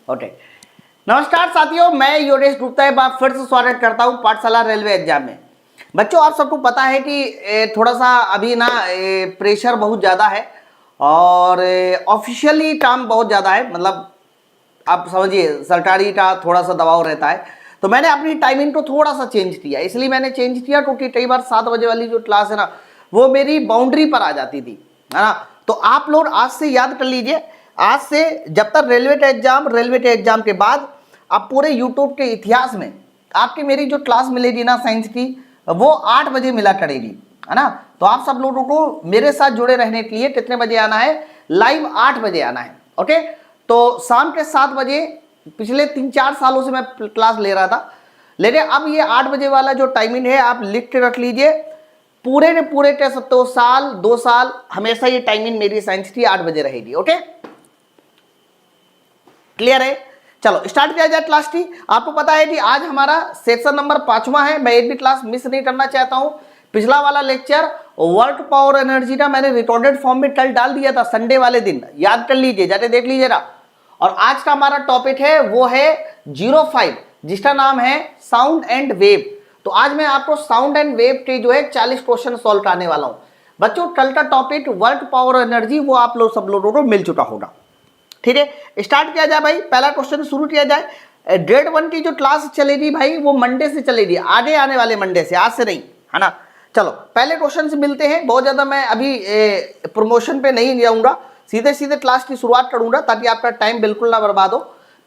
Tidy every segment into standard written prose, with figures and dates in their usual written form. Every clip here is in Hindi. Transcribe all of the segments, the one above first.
ओके, नमस्कार साथियों, मैं योगेश गुप्ता एक बार फिर से स्वागत करता हूं पाठशाला रेलवे एग्जाम में। बच्चों, आप सबको पता है कि थोड़ा सा अभी ना प्रेशर बहुत ज़्यादा है और ऑफिशियली काम बहुत ज़्यादा है, मतलब आप समझिए सरकारी का थोड़ा सा दबाव रहता है। तो मैंने अपनी टाइमिंग को थोड़ा सा चेंज किया, इसलिए मैंने चेंज किया क्योंकि कई बार 7 बजे वाली जो क्लास है ना वो मेरी बाउंड्री पर आ जाती थी, है ना। तो आप लोग आज से याद कर लीजिए, आज से जब तक रेलवे के एग्जाम के बाद आप पूरे यूट्यूब के इतिहास में आपकी मेरी जो क्लास मिलेगी ना साइंस की, वो 8 बजे मिला करेगी, है ना। तो आप सब लोगों को मेरे साथ जुड़े रहने के लिए कितने बजे आना है? लाइव 8 बजे आना है। ओके, तो शाम के 7 बजे पिछले 3-4 सालों से मैं क्लास ले रहा था, लेकिन अब ये 8 बजे वाला जो टाइमिंग है आप लिख के रख लीजिए। पूरे ने पूरे कह सकते हो साल 2 साल हमेशा ये टाइमिंग मेरी साइंस की 8 बजे रहेगी। ओके, क्लियर है? चलो स्टार्ट किया जाए क्लास की। आपको पता है कि आज हमारा सेक्शन नंबर 5वां है। मैं एक भी क्लास मिस नहीं करना चाहता हूं। पिछला वाला लेक्चर वर्क पावर एनर्जी का मैंने रिकॉर्डेड फॉर्म में कल डाल दिया था, संडे वाले दिन, याद कर लीजिए, जाके देख लीजिएगा। और आज का हमारा टॉपिक है वो है 05, जिसका नाम है साउंड एंड वेव। तो आज मैं आपको साउंड एंड वेव के जो है 40 क्वेश्चन सॉल्व कराने वाला हूं। बच्चों, कल का टॉपिक वर्क पावर एनर्जी वो आप लोग सब लोगों को मिल चुका होगा। ठीक है, स्टार्ट किया जाए भाई। पहला क्वेश्चन शुरू किया जाए। ग्रेड 1 की जो क्लास चलेगी भाई वो मंडे से चलेगी, आगे आने वाले मंडे से, आज से नहीं, है ना। चलो पहले क्वेश्चन से मिलते हैं। बहुत ज्यादा मैं अभी प्रमोशन पे नहीं जाऊंगा, सीधे सीधे क्लास की शुरुआत करूंगा ताकि आपका टाइम बिल्कुल ना बर्बाद हो।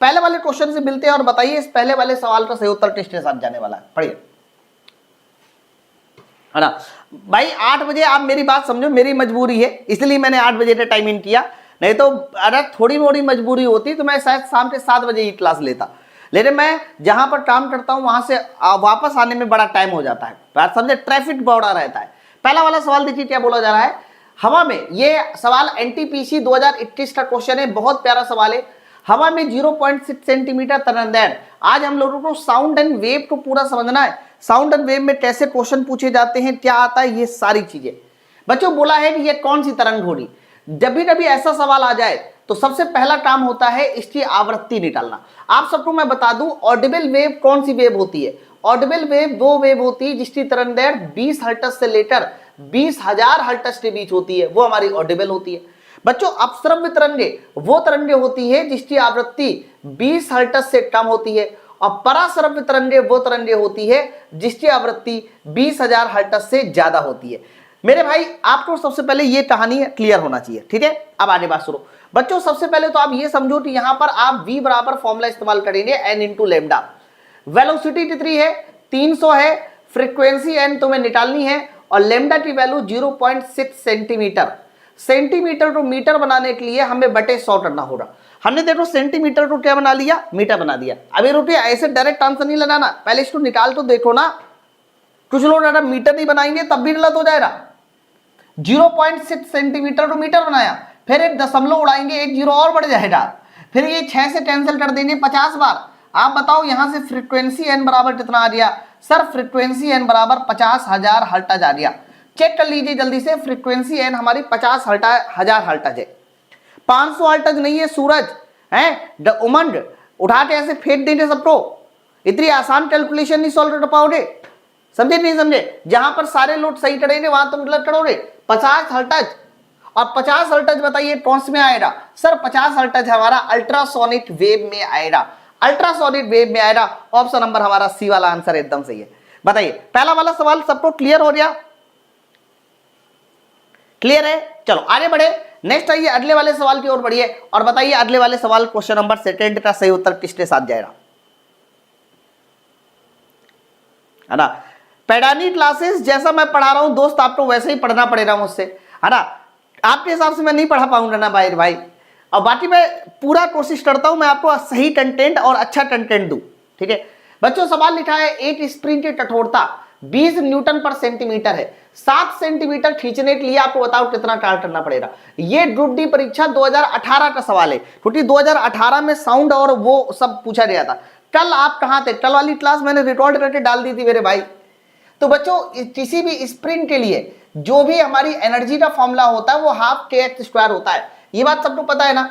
पहले वाले क्वेश्चन से मिलते हैं और बताइए इस पहले वाले सवाल का सही उत्तर किसके साथ जाने वाला है। पढ़िए, है ना भाई। 8 बजे आप मेरी बात समझो, मेरी मजबूरी है इसलिए मैंने 8 बजे का टाइमिंग किया, नहीं तो अगर थोड़ी मोड़ी मजबूरी होती तो मैं शायद शाम के 7 बजे ही क्लास लेता। लेकिन मैं जहां पर काम करता हूं वहां से वापस आने में बड़ा टाइम हो जाता है, बात समझे, ट्रैफिक बड़ा रहता है। पहला वाला सवाल देखिए क्या बोला जा रहा है हवा में। ये सवाल एनटीपीसी 2021 का क्वेश्चन है, बहुत प्यारा सवाल है। हवा में 0.6 सेंटीमीटर तरंगदैर्घ्य। आज हम लोगों को साउंड एंड वेव को पूरा समझना है। साउंड एंड वेव में कैसे क्वेश्चन पूछे जाते हैं, क्या आता है, ये सारी चीजें। बच्चों बोला है कि ये कौन सी तरंग होगी। जब भी कभी ऐसा सवाल आ जाए तो सबसे पहला काम होता है इसकी आवृत्ति निकालना। आप सबको मैं बता दूं, ऑडिबल वेव कौन सी वेव होती है? ऑडिबल वेव वो वेव होती है जिसकी तरंगदैर्घ्य 20 हर्ट्ज से लेकर 20,000 हर्ट्ज के बीच होती है, वो हमारी ऑडिबल होती है। बच्चों, अपश्रव्य तरंगे वो तरंगे होती है जिसकी आवृत्ति 20 हर्ट्ज से कम होती है, और पराश्रव्य तरंगे वो तरंगे होती है जिसकी आवृत्ति 20,000 हर्ट्ज से ज्यादा होती है। मेरे भाई आपको सबसे पहले ये कहानी क्लियर होना चाहिए, ठीक है। अब आगे बात शुरू। बच्चों सबसे पहले तो आप ये समझो कि यहां पर आप V बराबर फॉर्मूला इस्तेमाल करेंगे n इंटू लेमडा। वेलोसिटी कितनी है? 300 है। फ्रीक्वेंसी n तुम्हें निकालनी है और लेमडा की वैल्यू 0.6 सेंटीमीटर। सेंटीमीटर को मीटर बनाने के लिए हमें बटे 100 करना होगा। हमने देखो सेंटीमीटर को क्या बना लिया? मीटर बना दिया। अभी रुकिए, ऐसे डायरेक्ट आंसर नहीं लगाना, पहले इसको निकाल तो देखो ना। कुछ लोग अगर मीटर नहीं बनाएंगे तब भी गलत हो जाएगा। 0.6 सेंटीमीटर को मीटर बनाया, फिर एक दशमलव उड़ाएंगे, एक जीरो और बढ़ जाएगा, फिर ये 6 से कैंसिल कर देंगे 50 बार। आप बताओ यहां से फ्रीक्वेंसी n बराबर कितना आ गया? सर फ्रीक्वेंसी n बराबर 50,000 हर्ट्ज आ गया। चेक कर लीजिए जल्दी से, फ्रीक्वेंसी n हमारी 50,000 हर्ट्ज है, 500 हर्ट्ज नहीं है। सूरज है उमंग उठा के ऐसे फेंक देंगे सबको, इतनी आसान कैलकुलेशन नहीं सॉल्व कर पाओगे, समझे नहीं समझे। जहां पर सारे लोग सही करेंगे वहां तुम गलत करोगे। 50 हर्ट्ज, और 50 हर्ट्ज बताइए कौन से में आएगा? सर 50 हर्ट्ज हमारा अल्ट्रासोनिक वेव में आएगा, अल्ट्रासोनिक वेव में आएगा। ऑप्शन नंबर हमारा सी वाला आंसर एकदम सही है। बताइए पहला वाला सवाल सबको क्लियर हो गया? क्लियर है? चलो आगे बढ़े, नेक्स्ट आइए अगले वाले सवाल की ओर बढ़िए और बताइए अगले वाले सवाल क्वेश्चन नंबर 2 का सही उत्तर किसके साथ जाएगा, है ना। पैडानी क्लासेस जैसा मैं पढ़ा रहा हूं दोस्त, आपको वैसे ही पढ़ना पड़ेगा मुझसे, है ना। आपके हिसाब से मैं नहीं पढ़ा पाऊंगा ना भाई। और बाकी मैं पूरा कोशिश करता हूं मैं आपको सही कंटेंट और अच्छा कंटेंट दूं, ठीक है। बच्चों सवाल लिखा है एक स्प्रिंग की कठोरता 20 न्यूटन पर सेंटीमीटर है, 7 सेंटीमीटर खींचने के लिए आपको बताओ कितना कार्य करना पड़ेगा। ये ग्रुप डी परीक्षा 2018 का सवाल है, क्योंकि 2018 में साउंड और वो सब पूछा गया था। कल आप कहां थे? कल वाली क्लास मैंने रिकॉर्ड करके डाल दी थी मेरे भाई। तो बच्चों किसी भी स्प्रिंग के लिए जो भी हमारी एनर्जी का फॉर्मूला होता है वो ½ kh² होता है, ये बात सबको पता है ना।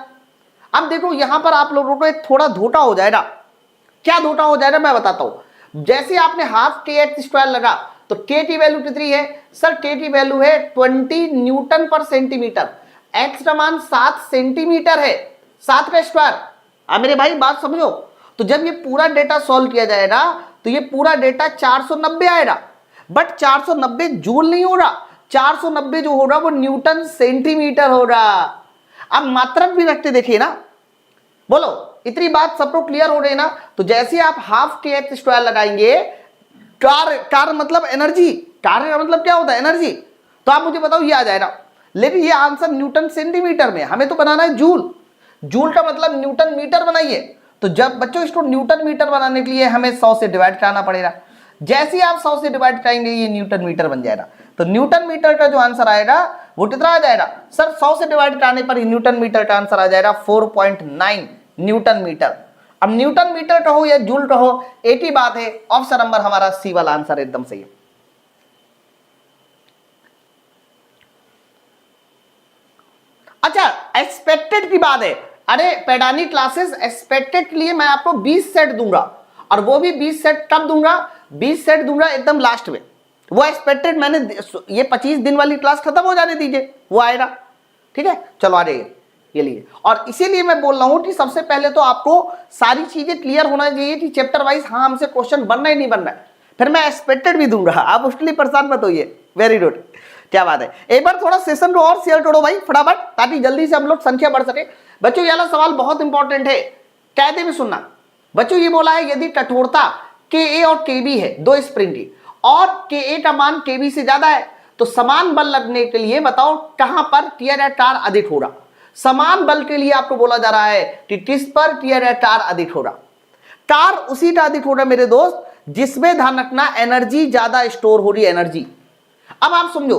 अब देखो यहां पर आप लोगों को एक थोड़ा धोटा हो जाएगा। क्या धोटा हो जाएगा मैं बताता हूं। जैसे आपने हाफ के एक्स स्क्वायर लगा तो के टी वैल्यू कितनी है सर? के टी वैल्यू है 20 न्यूटन पर सेंटीमीटर। एक्स का मान 7 सेंटीमीटर है, 7 का स्क्वायर। अब मेरे भाई बात समझो, तो जब ये पूरा डेटा सॉल्व किया जाएगा तो ये पूरा डेटा 490 आएगा, बट 490 जूल नहीं हो रहा, 490 जो हो रहा वो न्यूटन सेंटीमीटर हो रहा। अब मात्रक भी रखते देखिए ना, बोलो इतनी बात सबको क्लियर हो रही है ना? तो जैसे आप हाफ के एक्स स्क्वायर लगाएंगे, कार मतलब एनर्जी, कार का मतलब क्या होता है? एनर्जी। तो आप मुझे बताओ ये आ जाएगा, लेकिन ये आंसर न्यूटन सेंटीमीटर में, हमें तो बनाना है जूल। जूल का मतलब न्यूटन मीटर बनाइए। तो जब बच्चों इसको न्यूटन मीटर बनाने के लिए हमें 100 से डिवाइड कराना पड़ेगा। जैसे ही आप 100 से डिवाइड कराएंगे ये न्यूटन मीटर बन जाएगा। तो न्यूटन मीटर का जो आंसर आएगा वो कितना आ जाएगा सर? 100 से डिवाइड कराने पर न्यूटन मीटर का आंसर आ जाएगा 4.9 न्यूटन मीटर। अब न्यूटन मीटर कहो या जूल कहो, एक ही बात है। ऑप्शन नंबर हमारा सी वाला आंसर एकदम सही है। अच्छा, एक्सपेक्टेड की बात है। अरे पैडानी क्लासेस एक्सपेक्टेड के लिए मैं आपको 20 सेट दूंगा, और वो भी 20 सेट कब दूंगा? 20 सेट दूंगा एकदम लास्ट में। वो एक्सपेक्टेड मैंने ये 25 दिन वाली क्लास खत्म हो जाने दीजिए, वो आएगा। ठीक है, चलो आ जाइए ये लिए। और इसीलिए मैं बोल रहा हूं कि सबसे पहले तो आपको सारी चीजें क्लियर होना चाहिए कि चैप्टर वाइज हाँ हमसे क्वेश्चन बनना ही नहीं बनना है। फिर मैं एक्सपेक्टेड भी दूंगा, आप उसके लिए परेशान मत होइए। वेरी गुड, क्या बात है। एक बार थोड़ा सेशन को और शेयर करो भाई फटाफट, ताकि जल्दी से हम लोग संख्या बढ़ सके। बच्चों ये वाला सवाल बहुत इंपॉर्टेंट है, कहते भी सुनना। बच्चों ये बोला है यदि कठोरता के ए और के बी है दो स्प्रिंग की, और के ए का मान के बी से ज्यादा है, तो समान बल लगने के लिए बताओ कहां पर टियर या टार अधिक होगा। समान बल के लिए आपको बोला जा रहा है कि किस पर टियर या टार अधिक होगा। टार उसी का अधिक होगा मेरे दोस्त जिसमें ध्यान रखना एनर्जी ज्यादा स्टोर हो रही है, एनर्जी। अब आप समझो,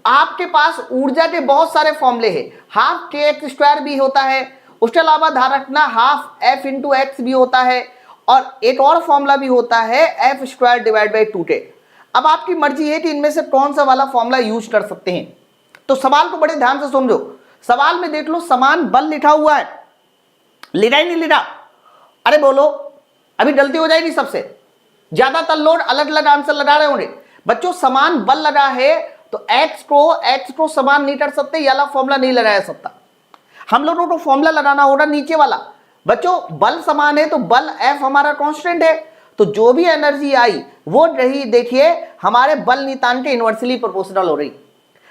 आपके पास ऊर्जा के बहुत सारे फॉर्मूले हैं। हाफ के एक्स स्क्वायर भी होता है, उसके अलावा ध्यान रखना हाफ एफ इंटू एक्स भी होता है, और एक और फॉर्मूला भी होता है F square divide by 2k। अब आपकी मर्जी है कि इनमें से कौन सा वाला फॉर्मूला यूज कर सकते हैं। तो सवाल को बड़े ध्यान से समझो। सवाल में देख लो समान बल लिखा हुआ है, लिखा ही नहीं लिखा? अरे बोलो, अभी गलती हो जाएगी सबसे। ज्यादातर लोग अलग अलग आंसर लगा रहे होंगे। बच्चों समान बल लगा है तो एक्स को समान नहीं कर सकते, ये वाला फॉर्मूला नहीं लगाया सकता। हम लोगों को फॉर्मूला लगाना होगा नीचे वाला। बच्चों बल समान है तो बल एफ हमारा कांस्टेंट है, तो जो भी एनर्जी आई वो रही, देखिए हमारे बल नियतांक के इनवर्सली प्रोपोर्शनल हो रही।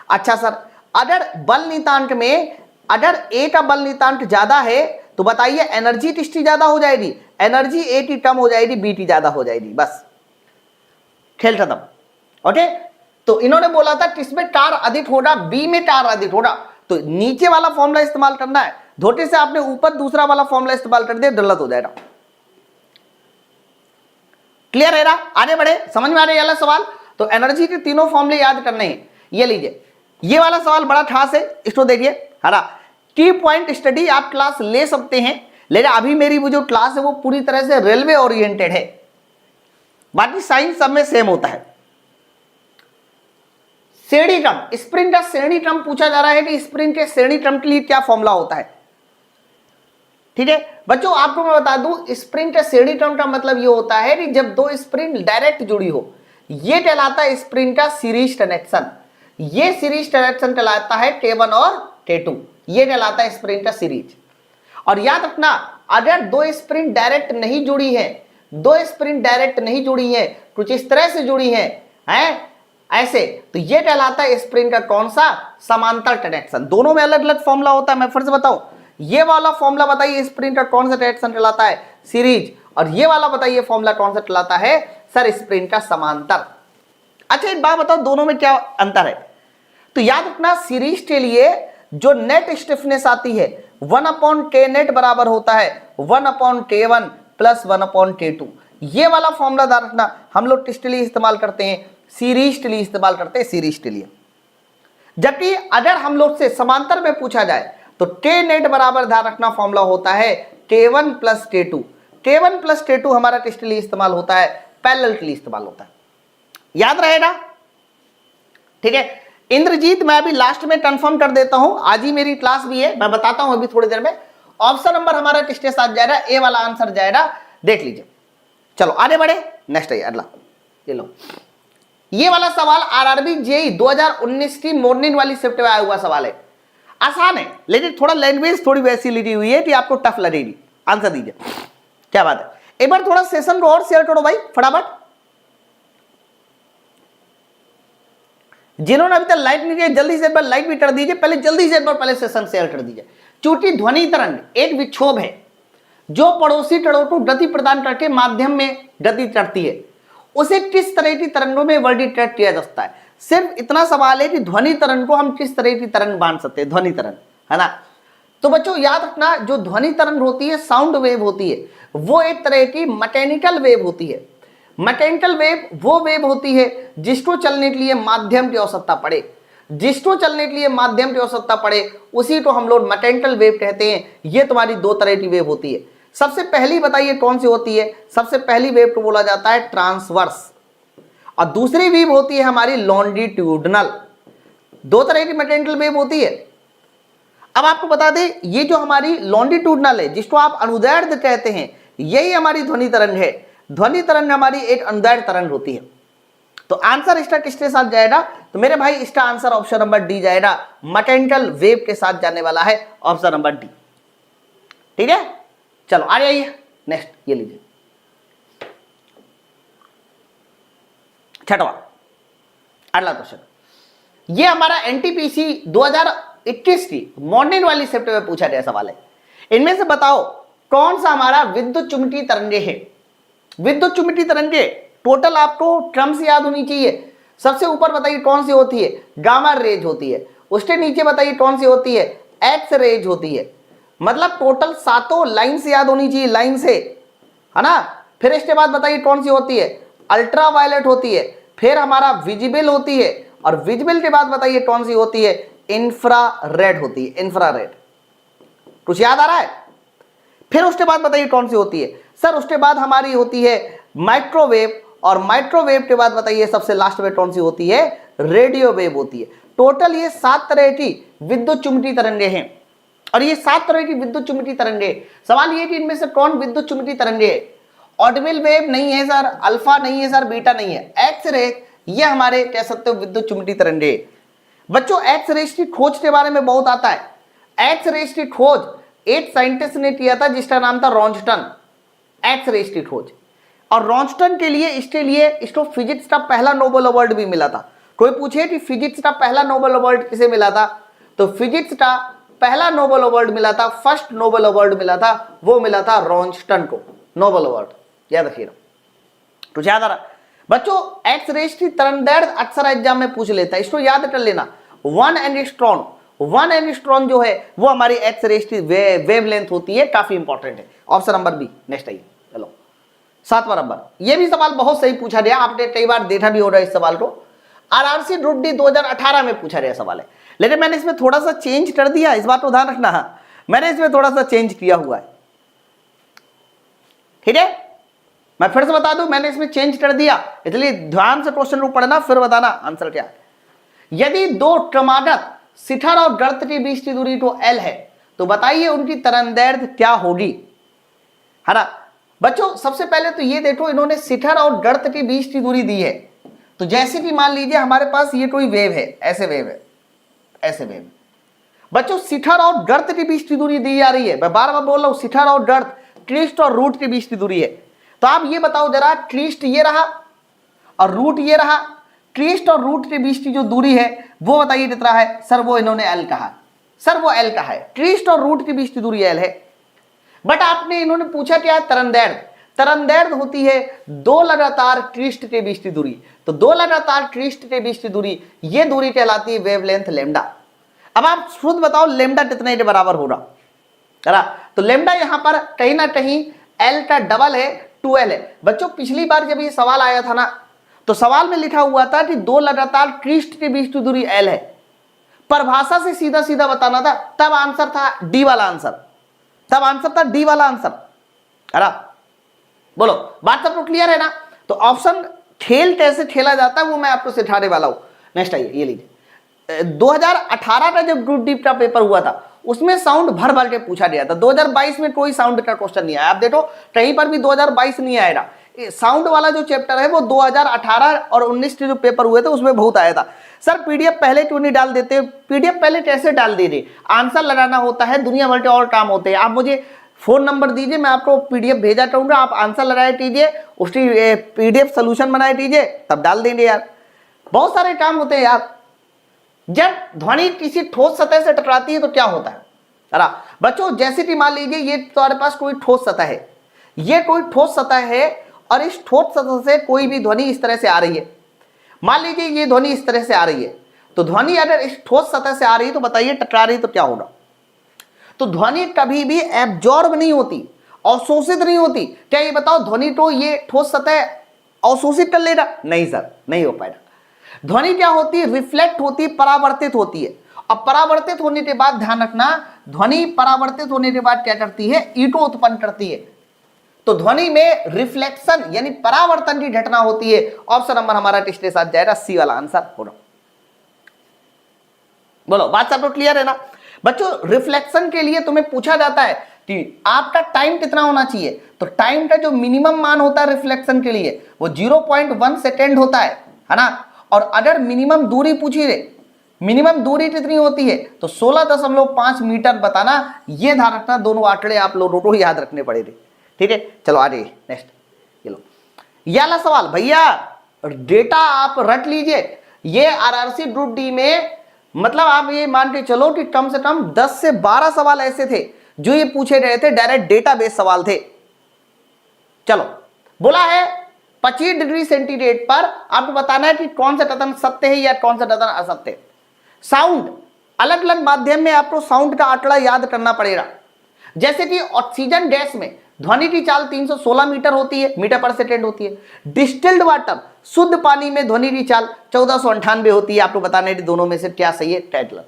अच्छा सर, अगर बल नियतांक में अगर ए का बल नियतांक ज्यादा है तो बताइए एनर्जी किसकी ज्यादा हो जाएगी? एनर्जी ए की कम हो जाएगी, बी की ज्यादा हो जाएगी, बस खेल खत्म। ओके, तो इन्होंने बोला था किसमें टार अधिक होगा? बी में टार अधिक होगा। तो नीचे वाला फॉर्मूला इस्तेमाल करना है। धोखे से आपने ऊपर दूसरा वाला फॉर्मूला इस्तेमाल कर दिया, गलत हो जाएगा। क्लियर है ना? आगे बढ़े, समझ में आ रहा है वाला सवाल? तो एनर्जी के तीनों फॉर्मूले याद करने हैं। ये लीजिए, ये वाला सवाल बड़ा खास है, इसको देखिए। हरा की पॉइंट स्टडी आप क्लास ले सकते हैं, लेकिन अभी मेरी वो जो क्लास है वो पूरी तरह से रेलवे ओरिएंटेड है, बाकी साइंस सब में सेम होता है। श्रेणी क्रम, स्प्रिंग का श्रेणी क्रम पूछा जा रहा है कि स्प्रिंग के श्रेणी क्रम के लिए क्या फॉर्मूला होता है। ठीक है बच्चों, आपको मैं बता दूं स्प्रिंग के श्रेणी क्रम का मतलब ये होता है कि जब दो स्प्रिंग डायरेक्ट जुड़ी हो, ये कहलाता है स्प्रिंग का सीरीज कनेक्शन। ये सीरीज कनेक्शन कहलाता है K1 और K2, ये कहलाता है स्प्रिंग का सीरीज। और याद रखना, अगर दो स्प्रिंग डायरेक्ट नहीं जुड़ी है, दो स्प्रिंग डायरेक्ट नहीं जुड़ी है, कुछ इस तरह से जुड़ी है ऐसे, तो ये कहलाता है स्प्रिंग का कौन सा? समांतर कनेक्शन। दोनों में अलग अलग फॉर्मूला होता है। मैं फिर से बताऊं, ये वाला फॉर्मूला बताइए स्प्रिंग का कौन सा कनेक्शन कहलाता है? सीरीज। और ये वाला बताइए फॉर्मूला कौन सा कहलाता है? सर स्प्रिंग का समांतर। अच्छा एक बात बताओ, दोनों में क्या अंतर है? तो याद रखना, सीरीज के लिए जो नेट स्टिफनेस आती है 1/k नेट बराबर होता है 1/k1 प्लस 1/k2। ये वाला फॉर्मूला याद रखना, हम लोग किसके लिए इस्तेमाल करते हैं? सीरीज के लिए इस्तेमाल करते हैं, सीरीज के लिए। जबकि अगर हम लोग से समांतर में पूछा जाए तो के नेट बराबर ध्यान रखना फॉर्मूला होता है K1 plus K2। K1 plus K2 हमारा किसके लिए इस्तेमाल होता है? पैरेलल के लिए इस्तेमाल होता है, याद रहेगा। ठीक है इंद्रजीत, मैं अभी लास्ट में कंफर्म कर देता हूं, आज ही मेरी क्लास भी है, मैं बताता हूं अभी थोड़ी देर में। ऑप्शन नंबर हमारा किसके साथ जाएगा, ए वाला आंसर जाएगा, देख लीजिए। चलो आगे बढ़े, नेक्स्ट है अगला, ये लो, ये वाला सवाल आरआरबी जेई 2019 की मॉर्निंग वाली शिफ्ट में आया हुआ सवाल है। आसान है लेकिन थोड़ा लैंग्वेज थोड़ी वैसी लिखी हुई है कि आपको टफ लगेगी। आंसर दीजिए, क्या बात है। एक बार थोड़ा सेशन को और शेयर करो भाई फटाफट, जिन्होंने अभी तक लाइक नहीं किया जल्दी से एक बार लाइक भी कर दीजिए, पहले जल्दी से एक बार पहले सेशन शेयर कर दीजिए। चूंकि ध्वनि तरंग एक विक्षोभ है जो पड़ोसी कणों को गति प्रदान करके माध्यम में गति करती है, उसे किस तरह की तरंगों में वर्गीकृत किया जा सकता है। सिर्फ इतना सवाल है कि ध्वनि तरंग को हम किस तरह की तरंग मान सकते हैं, ध्वनि तरंग, है ना। तो बच्चों याद रखना, जो ध्वनि तरंग होती है, साउंड वेव होती है, वो एक तरह की मैकेनिकल वेव होती है। मैकेनिकल वेव वो वेव होती है जिसको चलने के लिए माध्यम की आवश्यकता पड़े, जिसको चलने के लिए माध्यम की आवश्यकता पड़े उसी को हम लोग मैकेनिकल वेव कहते हैं। ये तुम्हारी दो तरह की वेव होती है। सबसे पहली बताइए कौन सी होती है, सबसे पहली वेव को बोला जाता है ट्रांसवर्स, और दूसरी वेव होती है हमारी लॉन्जिट्यूडनल। दो तरह की मैकेनिकल वेव होती है। अब आपको बता दें, ये जो हमारी लॉन्जिट्यूडनल है, जिसको आप अनुदैर्ध्य कहते हैं, यही हमारी ध्वनि तरंग है। ध्वनि तरंग हमारी एक अनुदैर्ध्य तरंग होती है। तो आंसर इसका किसके साथ जाएगा, तो मेरे भाई इसका आंसर ऑप्शन नंबर डी जाएगा, मैकेनिकल वेव के साथ जाने वाला है ऑप्शन नंबर डी। ठीक है, चलो आ जाइए नेक्स्ट, ये लीजिए छठवा अगला क्वेश्चन। ये हमारा एनटीपीसी 2021 की मॉर्निंग वाली शिफ्ट में पूछा गया सवाल है। इनमें से बताओ कौन सा हमारा विद्युत चुम्बकीय तरंगे है। विद्युत चुम्बकीय तरंगे टोटल आपको टर्म्स याद होनी चाहिए। सबसे ऊपर बताइए कौन सी होती है, गामा रेज होती है। उसके नीचे बताइए कौन सी होती है, एक्स रेज होती है। मतलब टोटल सातों लाइन से याद होनी चाहिए, लाइन से, है ना। फिर इसके बाद बताइए कौन सी होती है, अल्ट्रा वायलेट होती है। फिर हमारा विजिबल होती है, और विजिबल के बाद बताइए कौन सी होती है, इंफ्रारेड होती है, इंफ्रारेड। कुछ याद आ रहा है। फिर उसके बाद बताइए कौन सी होती है, सर उसके बाद हमारी होती है माइक्रोवेव, और माइक्रोवेव के बाद बताइए सबसे लास्ट में कौन सी होती है, रेडियो वेव होती है। टोटल ये 7 तरह की विद्युत चुम्बकीय तरंगे हैं, और ये 7 तरह की विद्युत चुम्बकीय तरंगे। सवाल ये कि इनमें से कौन विद्युत चुम्बकीय तरंगे है। ऑडिबल वेव नहीं है सर, अल्फा नहीं है सर, बीटा नहीं है, एक्स रे, ये हमारे कह सकते हो विद्युत चुम्बकीय तरंगे। बच्चों एक्स रेज की खोज के बारे में बहुत आता है। एक्स रेज की खोज एक साइंटिस्ट ने किया था जिसका नाम था रॉन्स्टन। एक्स रेज की खोज, और रॉन्स्टन के लिए इसको फिजिक्स का पहला नोबेल अवार्ड भी मिला था। कोई पूछे कि फिजिक्स का पहला नोबेल अवार्ड किसे मिला था, तो फिजिक्स का पहला नोबेल अवार्ड मिला था, फर्स्ट नोबेल अवार्ड मिला था, वो मिला था रॉन्स्टन को, नोबेल अवार्ड, याद रखिएगा। कुछ याद आ रहा बच्चों। एक्स रेज की तरंगदैर्घ्य अक्सर एग्जाम में पूछ लेता है, इसको याद कर लेना। 1 एंगस्ट्रॉन, 1 एंगस्ट्रॉन जो है वो हमारी एक्स रेज की वेवलेंथ होती है, काफी इंपॉर्टेंट है। ऑप्शन नंबर बी नेक्स्ट आइए। चलो 7वां नंबर, ये भी सवाल बहुत सही पूछा गया, आपने कई बार देखा भी हो रहा है इस सवाल को। आरआरसी ग्रुप डी 2018 में पूछा गया सवाल है, लेकिन मैंने इसमें थोड़ा सा चेंज कर दिया, इस बात को ध्यान रखना, मैंने इसमें थोड़ा सा चेंज किया हुआ है। ठीक है, मैं फिर से बता दूं, मैंने इसमें चेंज कर दिया, इसलिए ध्यान से क्वेश्चन को पढ़ना, फिर बताना आंसर क्या है। यदि दो क्रमागत शिखर और गर्त के बीच की दूरी तो L है, तो बताइए उनकी तरंगदैर्घ्य क्या होगी, है ना। बच्चों सबसे पहले तो ये देखो, इन्होंने शिखर और गर्त के बीच की दूरी दी है। तो जैसे कि मान लीजिए हमारे पास ये कोई वेव है, ऐसे वेव है, ऐसे वेव। बच्चों शिखर और गर्त के बीच की दूरी दी जा रही है, मैं बार बार बोल रहा हूं, शिखर और गर्त, क्रिस्ट और रूट के बीच की दूरी है। तो आप ये बताओ जरा, क्रिस्ट ये रहा और रूट ये रहा, क्रिस्ट और रूट के बीच की जो दूरी है वो बताइए कितना है। सर वो इन्होंने एल कहा, सर वो एल कहा है, क्रिस्ट और रूट के बीच की दूरी एल है। बट आपने इन्होंने पूछा क्या है, तरंगदैर्घ्य। तरंगदैर्घ्य होती है दो लगातार क्रिस्ट के बीच की दूरी। तो दो लगातार क्रिस्ट के बीच की दूरी, ये दूरी कहलाती है वेवलेंथ लेमडा। अब आप खुद बताओ लेमडा कितने के बराबर होगा, तो लेमडा यहां पर कहीं ना कहीं एल का डबल है, 2L है। बच्चों पिछली बार जब ये सवाल आया था ना, तो सवाल में लिखा हुआ था कि दो लगातार क्रिस्ट के बीच की दूरी L है। परिभाषा से सीधा सीधा बताना था, तब आंसर था डी वाला आंसर, तब आंसर था डी वाला आंसर। अरे बोलो बात सबको क्लियर है ना। तो ऑप्शन खेल कैसे खेला जाता है वो मैं आपको सिखाने वाला हूं। नेक्स्ट आइए, ये लीजिए। 2018 का जब ग्रुप डी का पेपर हुआ था, उसमें साउंड भर भर के पूछा गया था। 2022 में कोई साउंड का क्वेश्चन नहीं आया। आप देखो कहीं पर भी 2022 नहीं आएगा। साउंड वाला जो चैप्टर है वो 2018 और 19 के जो पेपर हुए थे उसमें बहुत आया था। सर पीडीएफ पहले क्यों नहीं डाल देते? पीडीएफ पहले कैसे डाल दे रहे? आंसर लगाना होता है, दुनिया भर के और काम होते हैं। आप मुझे फोन नंबर दीजिए, मैं आपको पीडीएफ भेजा करूंगा, आप आंसर लगाए कीजिए, उसकी पीडीएफ सोल्यूशन बनाए कीजिए, तब डाल देंगे यार। बहुत सारे काम होते हैं यार। जब ध्वनि किसी ठोस सतह से टकराती है तो क्या होता है? अरे बच्चों, जैसे कि मान लीजिए ये तुम्हारे पास कोई ठोस सतह है, ये कोई ठोस सतह है और इस ठोस सतह से कोई भी ध्वनि इस तरह से आ रही है। मान लीजिए ये ध्वनि इस तरह से आ रही है, तो ध्वनि अगर इस ठोस सतह से आ रही है तो बताइए टकरा रही तो क्या होगा? तो ध्वनि कभी भी एब्जॉर्ब नहीं होती, अवशोषित नहीं होती। क्या ये बताओ ध्वनि तो ये ठोस सतह अवशोषित कर लेगा? नहीं सर, नहीं हो पाएगा। ध्वनि क्या होती है? रिफ्लेक्ट होती है, परावर्तित होती है। अब परावर्तित होने के बाद ध्यान रखना, ध्वनि परावर्तित होने के बाद क्या करती है? ईको उत्पन्न करती है। तो ध्वनि में रिफ्लेक्शन यानी परावर्तन की घटना होती है। ऑप्शन नंबर हमारा टेस्ट के साथ जाएगा, सी वाला आंसर होगा। बोलो, बात सब तो क्लियर है ना बच्चों? रिफ्लेक्शन के लिए तुम्हें पूछा जाता है कि आपका टाइम कितना होना चाहिए, तो टाइम का जो मिनिमम मान होता है रिफ्लेक्शन के लिए वो 0.1 सेकेंड होता है ना। और अगर मिनिमम दूरी पूछी रे, मिनिमम दूरी कितनी होती है तो 16.5 मीटर बताना। ये ध्यान रखना, दोनों आंकड़े आप लोगों को याद रखने पड़ेंगे। ठीक है, चलो आगे नेक्स्ट। ये लो, ये वाला सवाल भैया डेटा आप रट लीजिए। ये आरआरसी ग्रुप डी में मतलब आप ये मान के चलो कि कम से कम 10 से 12 सवाल ऐसे थे जो ये पूछे गए थे, डायरेक्ट डेटाबेस सवाल थे। चलो, बोला है 25 डिग्री सेंटीग्रेड पर आपको बताना है कि कौन सा कथन सत्य है या कौन सा कथन असत्य है। साउंड, अलग अलग माध्यम में आपको साउंड का आंकड़ा याद करना पड़ेगा। जैसे कि ऑक्सीजन गैस में ध्वनि की चाल 316 मीटर होती है, मीटर पर सेकेंड होती है। डिस्टिल्ड वाटर, शुद्ध पानी में ध्वनि की चाल 1498 होती है। आपको बताना है कि दोनों में से क्या सही है? टाइटलर।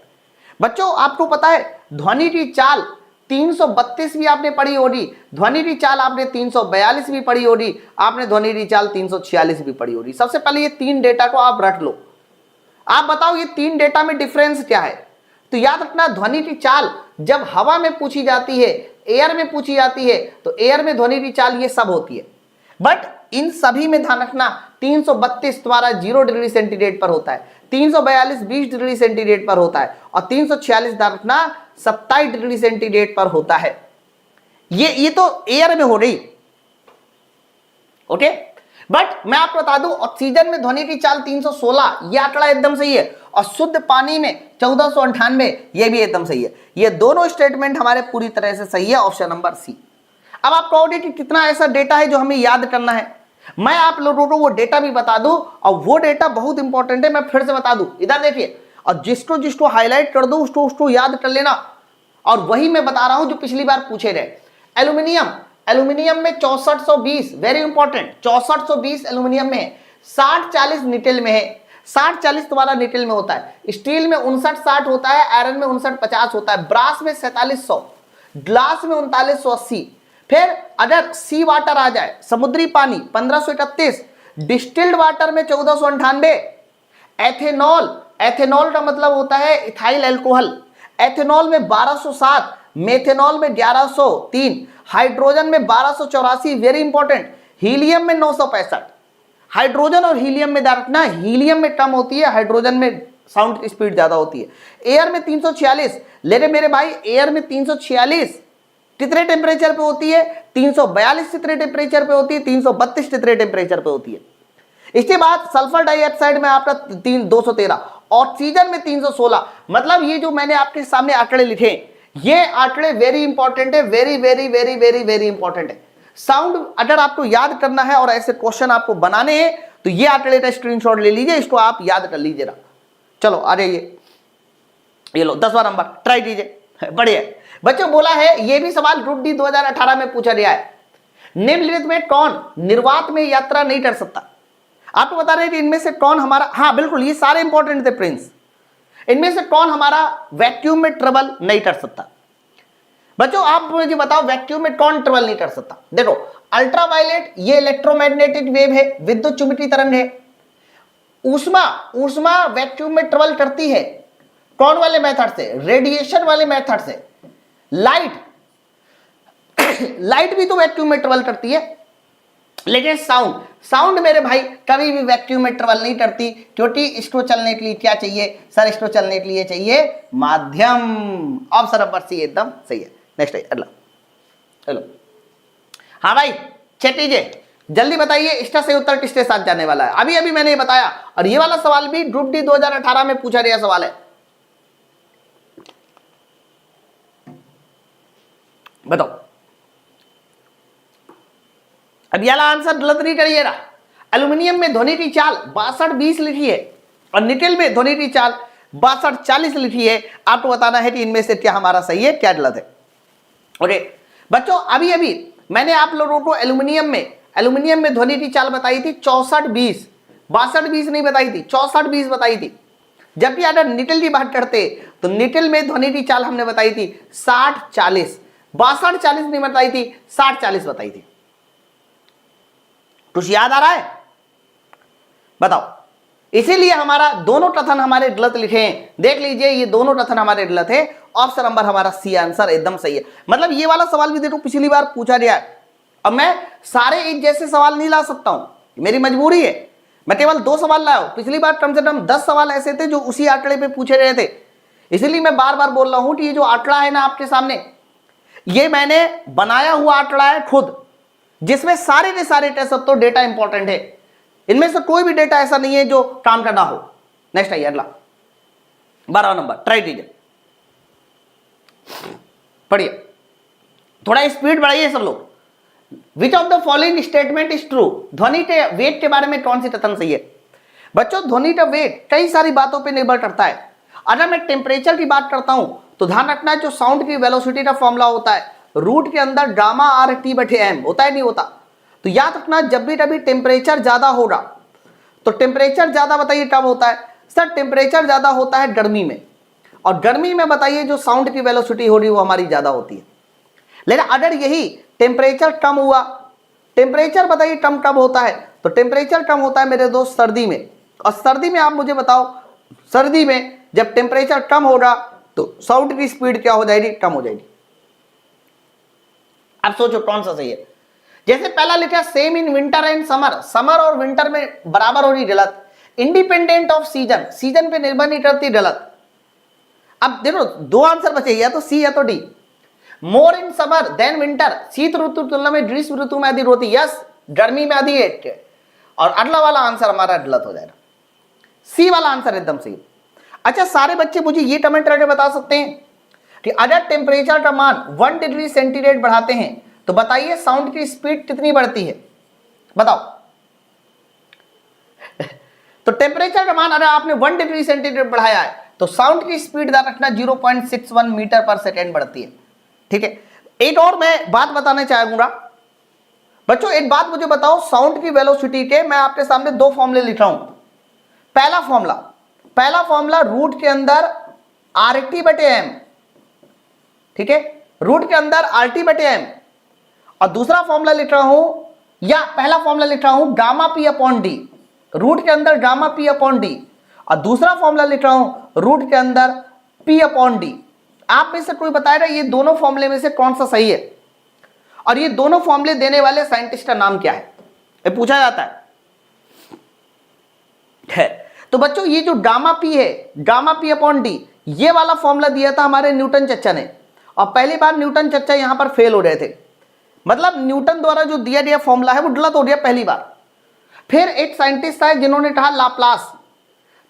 बच्चों आपको पता है ध्वनि की चाल 332 भी आपने पढ़ी होगी, ध्वनि की चाल आपने 342 भी पढ़ी होगी, आपने ध्वनि की चाल 346 भी पढ़ी होगी। सबसे पहले ये तीन डेटा को आप रख लो। आप बताओ ये तीन डेटा में डिफरेंस क्या है? तो याद रखना, ध्वनि की चाल जब हवा में पूछी जाती है, एयर में पूछी जाती है, तो एयर में ध्वनि की चाल ये सब होती है। बट इन सभी में ध्यान रखना 332 तुम्हारा 0 डिग्री सेंटीग्रेड पर होता है, 342 20 डिग्री सेंटीग्रेड पर होता है और 346 ध्यान रखना 27 डिग्री सेंटीग्रेड पर होता है। ये तो एयर में हो रही। ओके, बट मैं आपको बता दूं ऑक्सीजन में ध्वनि की चाल 316, यह आंकड़ा एकदम सही है, और शुद्ध पानी में 1498, यह भी एकदम सही है। ये दोनों स्टेटमेंट हमारे पूरी तरह से सही है, ऑप्शन नंबर सी। अब आप कहोगे कि कितना ऐसा डेटा है जो हमें याद करना है। मैं आप लोगों को वो डेटा भी बता दूं, और वो डेटा बहुत इंपॉर्टेंट है, मैं फिर से बता दूं। इधर देखिए, और जिसको जिसको हाईलाइट कर दो उसको याद कर लेना। और वही मैं बता रहा हूं जो पिछली बार पूछे गए। एल्यूमिनियम, एल्यूमिनियम में 6420, वेरी इंपॉर्टेंट, 6420 एल्यूमिनियम में है, 6040 निकेल में है। 6040 तुम्हारा निकेल में होता है, स्टील में 5960 होता है, आयरन में 5950 होता है, ब्रास में 4700, ग्लास में 3980। फिर अगर सी वाटर आ जाए, समुद्री पानी 1531, डिस्टिल्ड वाटर में 1498, एथेनॉल, एथेनॉल का मतलब होता है इथाइल अल्कोहल, एथेनॉल में 1207, मेथेनॉल में 1103, हाइड्रोजन में 1284, वेरी इंपॉर्टेंट, हीलियम में 965। हाइड्रोजन और हीलियम में ध्यान रखना, हीलियम में कम होती है, हाइड्रोजन में साउंड की स्पीड ज्यादा होती है। एयर में 346, ले मेरे भाई, एयर में 346 कितने टेम्परेचर पे होती है? 342 कितने टेम्परेचर पे होती है? 332 कितने टेम्परेचर पे होती है? इसके बाद सल्फर डाइऑक्साइड में आपका 213, ऑक्सीजन में 316। मतलब ये जो मैंने आपके सामने आंकड़े लिखे, ये आंकड़े वेरी इंपॉर्टेंट है, very very very very very important है। साउंड अगर आपको याद करना है और ऐसे क्वेश्चन आपको बनाने हैं तो ये आंकड़े का स्क्रीनशॉट ले लीजिए, इसको आप याद कर लीजिएगा। चलो आ जाइए, ये लो 10वां नंबर, ट्राई कीजिए, बढ़िया। बच्चों बोला है, ये भी सवाल ग्रुप डी 2018 में पूछा गया है, निम्नलिखित में कौन निर्वात में यात्रा नहीं कर सकता? आपको बता रहे हैं कि इनमें से कौन हमारा, हाँ बिल्कुल ये सारे इंपॉर्टेंट थे प्रिंस, इनमें से कौन हमारा वैक्यूम में ट्रेवल नहीं कर सकता? बच्चों आप मुझे बताओ वैक्यूम में कौन ट्रेवल नहीं कर सकता? देखो अल्ट्रावायलेट ये इलेक्ट्रोमैग्नेटिक वेव है, विद्युत चुंबकीय तरंग है। ऊष्मा, ऊष्मा वैक्यूम में ट्रेवल करती है, कौन वाले मेथड से? रेडिएशन वाले मेथड से। लाइट लाइट भी तो वैक्यूम में ट्रेवल करती है, लेकिन साउंड मेरे भाई कभी भी वैक्यूम में ट्रेवल नहीं करती, क्योंकि इसको चलने के लिए क्या चाहिए सर? इसको चलने के लिए चाहिए माध्यम। ऑप्शन नंबर सी एकदम सही है। नेक्स्ट है अगला। हेलो, हाँ भाई चेक कीजिए, जल्दी बताइए इसका सही उत्तर किसके साथ जाने वाला है। अभी अभी मैंने ये बताया, और ये वाला सवाल भी ग्रुप डी 2018 में पूछा गया सवाल है। बताओ, अब ये वाला आंसर गलत नहीं करिएगा। एल्यूमिनियम में ध्वनि की चाल 62-20 लिखी है, और निकेल में ध्वनि की चाल 62-40 लिखी है। आपको बताना है कि इनमें से क्या हमारा सही है, क्या गलत है। ओके बच्चों, अभी अभी मैंने आप लोगों को एल्यूमिनियम में ध्वनि की चाल बताई थी 64-20, 62-20 नहीं बताई थी, 64-20 बताई थी। जबकि अगर निकेल की बात करते तो निकेल में ध्वनि की चाल हमने बताई थी 60-40, 62-40 नहीं बताई थी, 60-40 बताई थी। कुछ याद आ रहा है? बताओ। इसीलिए हमारा दोनों कथन हमारे गलत लिखे हैं। देख लीजिए, ये दोनों कथन हमारे गलत है। ऑप्शन नंबर हमारा सी आंसर एकदम सही है। मतलब ये वाला सवाल भी देखो पिछली बार पूछा गया है। अब मैं सारे एक जैसे सवाल नहीं ला सकता हूं, मेरी मजबूरी है। मैं केवल 2 सवाल लाया हूं। पिछली बार कम से कम 10 सवाल ऐसे थे जो उसी आंकड़े पे पूछे गए थे। इसीलिए मैं बार बार बोल रहा हूं कि ये जो आंकड़ा है ना आपके सामने, ये मैंने बनाया हुआ आंकड़ा है खुद, जिसमें सारे के सारे टेस्ट तो डेटा इंपॉर्टेंट है। इनमें से कोई भी डेटा ऐसा नहीं है जो काम का ना हो। नेक्स्ट आइए अगला, 12 नंबर, ट्राई कीजिए, पढ़िए, थोड़ा स्पीड बढ़ाइए सब लोग। Which of the following statement is true? ध्वनि के वेट के बारे में कौन सी कथन सही है? बच्चों, ध्वनि का वेट कई सारी बातों पर निर्भर करता है। अगर मैं टेम्परेचर की बात करता हूं तो ध्यान रखना है, जो साउंड की वेलोसिटी का फॉर्मूला होता है रूट के अंदर गामा आर टी बटे एम होता है, नहीं होता? तो याद रखना, जब भी कभी टेम्परेचर ज्यादा होगा, तो टेम्परेचर ज्यादा बताइए कब होता है? सर टेम्परेचर ज्यादा होता है गर्मी में, और गर्मी में बताइए जो साउंड की वेलोसिटी हो रही वो हमारी ज्यादा होती है। लेकिन अगर यही टेम्परेचर कम हुआ, टेम्परेचर बताइए कम कब होता है? तो टेम्परेचर कम होता है मेरे दोस्त सर्दी में। और सर्दी में आप मुझे बताओ, सर्दी में जब टेम्परेचर कम होगा तो साउंड की स्पीड क्या हो जाएगी? कम हो जाएगी। अब सोचो कौन सा सही है। जैसे पहला लिखा same in winter and summer, summer और विंटर में बराबर हो रही, गलत। इंडिपेंडेंट ऑफ सीजन, सीजन पे निर्भर नहीं करती, गलत। अब देखो 2 आंसर बचे, या तो सी या तो D. More in summer than winter, शीत ऋतु तुलना में ग्रीष्म ऋतु में अधिक होती, यस, गर्मी में अधिक है। और अगला वाला आंसर हमारा गलत हो जाएगा, सी वाला आंसर एकदम सही। अच्छा, सारे बच्चे मुझे ये कमेंट करके बता सकते हैं कि अगर टेम्परेचर का मान 1 डिग्री सेंटीग्रेड बढ़ाते हैं तो बताइए साउंड की स्पीड कितनी बढ़ती है? बताओ। तो टेम्परेचर का मान अगर आपने 1 डिग्री सेंटीग्रेड बढ़ाया है तो साउंड की स्पीड याद रखना 0.61 मीटर पर सेकेंड बढ़ती है। ठीक है, एक और मैं बात बताना चाहूंगा बच्चों। एक बात मुझे बताओ, साउंड की वेलोसिटी के मैं आपके सामने 2 फॉर्मूले लिख रहा हूं। पहला फॉर्मूला रूट के अंदर आर टी बटे एम, ठीक है, रूट के अंदर आर टी बटे एम। और दूसरा फॉर्मूला लिख रहा हूं, या पहला फॉर्मूला लिख रहा हूं gamma P upon D, root के अंदर गामा पी अपॉन डी, और दूसरा फॉर्मूला लिख रहा हूं रूट के अंदर पी अपॉन डी। आप में से कोई बताएगा ये दोनों फॉर्मूले में से कौन सा सही है? और ये दोनों फॉर्मूले देने वाले साइंटिस्ट का नाम क्या है? ये पूछा जाता है। तो बच्चों, ये जो गामा पी है, गामा पी अपॉन डी, ये वाला फॉर्मूला दिया था हमारे न्यूटन चच्चा ने, और पहली बार न्यूटन चच्चा यहां पर फेल हो रहे थे। मतलब न्यूटन द्वारा जो दिया गया फॉर्मूला है वो गलत हो गया पहली बार। फिर एक साइंटिस्ट था जिन्होंने कहा लाप्लास,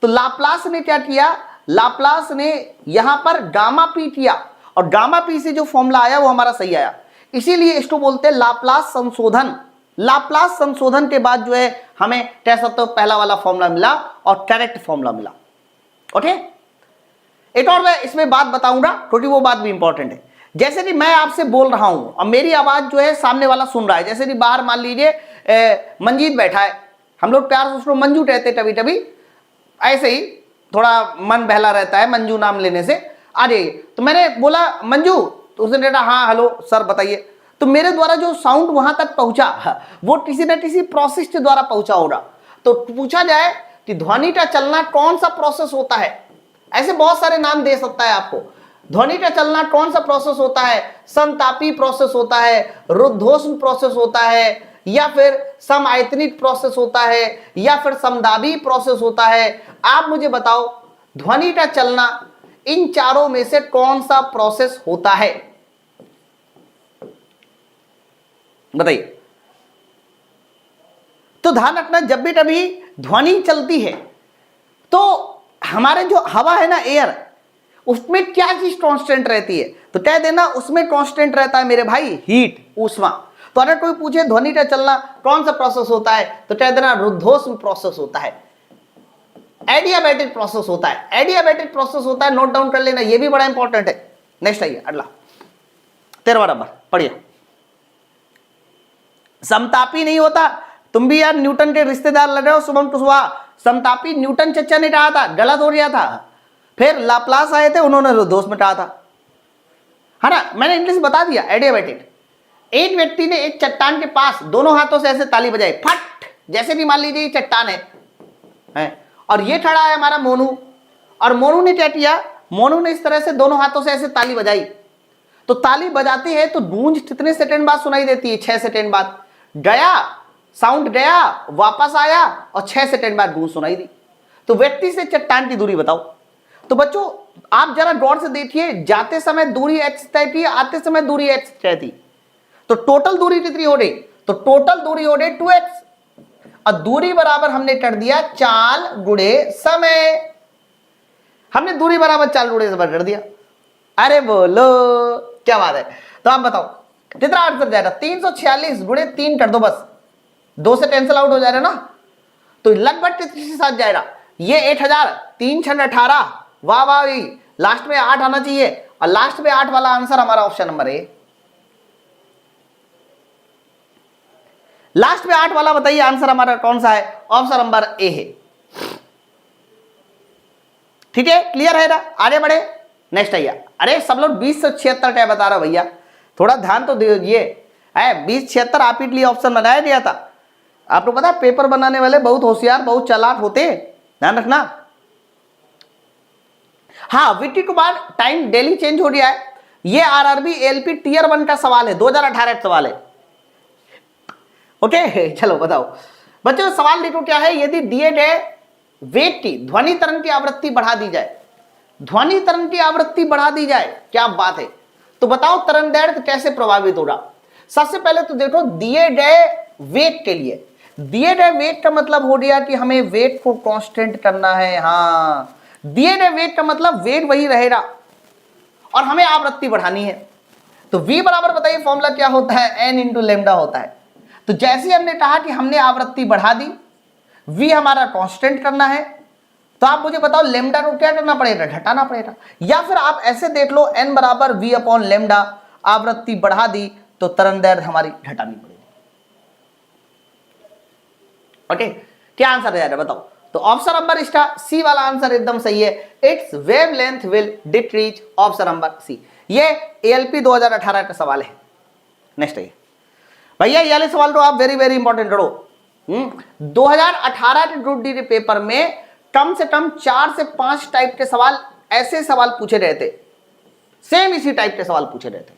तो लाप्लास ने क्या किया? लाप्लास ने यहां पर गामा पी किया, और गामा पी से जो फॉर्मूला आया वो हमारा सही आया। इसीलिए इसको बोलते हैं लाप्लास संशोधन। लाप्लास संशोधन के बाद जो है हमें कह सकते हो पहला वाला फॉर्मूला मिला और करेक्ट फॉर्मूला मिला। ओके, एक और मैं इसमें बात बताऊंगा क्योंकि वो बात भी इंपॉर्टेंट है। जैसे कि मैं आपसे बोल रहा हूं और मेरी आवाज जो है सामने वाला सुन रहा है, जैसे कि बाहर मान लीजिए मंजीत बैठा है, हम लोग प्यार से उसको मंजू कहते कभी कभी, ऐसे ही थोड़ा मन बहला रहता है मंजू नाम लेने से। अरे तो मैंने बोला मंजू, तो उसने कहा हाँ हेलो सर बताइए। तो मेरे द्वारा जो साउंड वहां तक पहुंचा वो किसी न किसी प्रोसेस के द्वारा पहुंचा होगा। तो पूछा जाए कि ध्वनि का चलना कौन सा प्रोसेस होता है, ऐसे बहुत सारे नाम दे सकता है आपको। ध्वनि का चलना कौन सा प्रोसेस होता है? समतापी प्रोसेस होता है, रुद्धोष्म प्रोसेस होता है, या फिर समायतनिक प्रोसेस होता है, या फिर समदाबी प्रोसेस होता है? आप मुझे बताओ, ध्वनि का चलना इन चारों में से कौन सा प्रोसेस होता है? बताइए। तो ध्यान रखना, जब भी कभी ध्वनि चलती है तो हमारे जो हवा है ना, एयर, उसमें क्या चीज कांस्टेंट रहती है? तो कह देना उसमें कांस्टेंट रहता है मेरे भाई हीट, ऊष्मा। तो अगर कोई पूछे ध्वनि का चलना कौन सा प्रोसेस होता है, तो कह देना रुद्धोष्म प्रोसेस होता है, एडियाबैटिक प्रोसेस होता है, एडियाबैटिक प्रोसेस होता है। नोट डाउन कर लेना, ये भी बड़ा इंपॉर्टेंट है। नेक्स्ट आइए, अगला 13वां नंबर पढ़िए। समतापी नहीं होता। तुम भी यार न्यूटन के रिश्तेदार लग रहे हो, शुभम कुशवाहा। समतापी न्यूटन चचा ने कहा था, गलत हो गया था। फिर लाप्लास आए थे, उन्होंने रुद्धोष्म में कहा था, है ना। मैंने इंग्लिश बता दिया, एडियाबैटिक। एक व्यक्ति ने एक चट्टान के पास दोनों हाथों से ऐसे ताली बजाई, फट। जैसे भी मान लीजिए ये चट्टान है और ये खड़ा है हमारा मोनू, और मोनू ने क्या किया? मोनू ने इस तरह से दोनों हाथों से ऐसे ताली बजाई। तो ताली बजाती है तो गूंज कितने सेकंड बाद सुनाई देती है? 6 सेकंड बाद। गया साउंड, गया वापस आया, और 6 सेकंड बाद गूंज सुनाई दी। तो व्यक्ति से चट्टान की दूरी बताओ। तो बच्चों आप जरा गौर से देखिए, जाते समय दूरी x तय थी, आते समय दूरी x तय थी। तो टोटल दूरी कितनी हो गई? तो टोटल दूरी हो गई 2x, और दूरी बराबर हमने कर दिया चाल गुणे समय। हमने दूरी बराबर चाल गुणे समय कर दिया। अरे बोलो क्या बात है। तो आप बताओ कितना आंसर जाएगा? 346 गुणे 3 कर दो, बस 2 से कैंसिल आउट हो जाएगा ना। तो लगभग कितने के साथ जाएगा? ये 8000, 3 6 18, वाह वाह। लास्ट में 8 आना चाहिए, और लास्ट में 8 वाला आंसर हमारा ऑप्शन नंबर ए। लास्ट में 8 वाला बताइए आंसर हमारा कौन सा है? ऑप्शन नंबर ए है। ठीक है, क्लियर है ना? आगे बढ़े, नेक्स्ट आइए। अरे सब लोग 20 से 76 क्या बता रहा भैया, थोड़ा ध्यान तो दीजिए। 20 76 आप ही के लिए ऑप्शन बनाया गया था। आपको पता है पेपर बनाने वाले बहुत होशियार, बहुत चालाक होते हैं, ध्यान रखना। हाँ, विट्टी कुमार, टाइम डेली चेंज हो गया है। ये आरआरबी एलपी टीयर 1 का सवाल है, 2018 का सवाल है। ओके चलो बताओ बच्चों, सवाल देखो क्या है। यदि दिए गए वेग की ध्वनि तरंग की आवृत्ति बढ़ा दी जाए, ध्वनि तरंग की आवृत्ति बढ़ा दी जाए, क्या बात है। तो बताओ तरंग दैर्घ्य कैसे प्रभावित होगा। सबसे पहले तो देखो, दिए गए वेग के लिए, दिए गए वेग का मतलब हो गया कि हमें वेग को कांस्टेंट करना है। हाँ, दिए गए वेग का मतलब वेग वही रहेगा और हमें आवृत्ति बढ़ानी है। तो v बराबर बताइए फॉर्मूला क्या होता है? n इंटू लेमडा होता है। तो जैसे हमने कहा कि हमने आवृत्ति बढ़ा दी, v हमारा कांस्टेंट करना है, तो आप मुझे बताओ लेमडा को क्या करना पड़ेगा? घटाना पड़ेगा। या फिर आप ऐसे देख लो, n बराबर v अपॉन लेमडा, आवृत्ति बढ़ा दी तो तरंग दैर्घ्य हमारी घटानी पड़ेगी। ओके, क्या आंसर है बताओ। तो ऑप्शन नंबर इसका सी वाला आंसर एकदम सही है। It's wavelength will decrease, option number C. ये एएलपी 2018 का सवाल है। नेक्स्ट है भैया, ये वाले सवाल तो आप वेरी वेरी इंपॉर्टेंट करो। 2018 के ग्रुप डी के पेपर में कम से कम 4 से 5 टाइप के सवाल, ऐसे सवाल पूछे गए थे, सेम इसी टाइप के सवाल पूछे गए थे।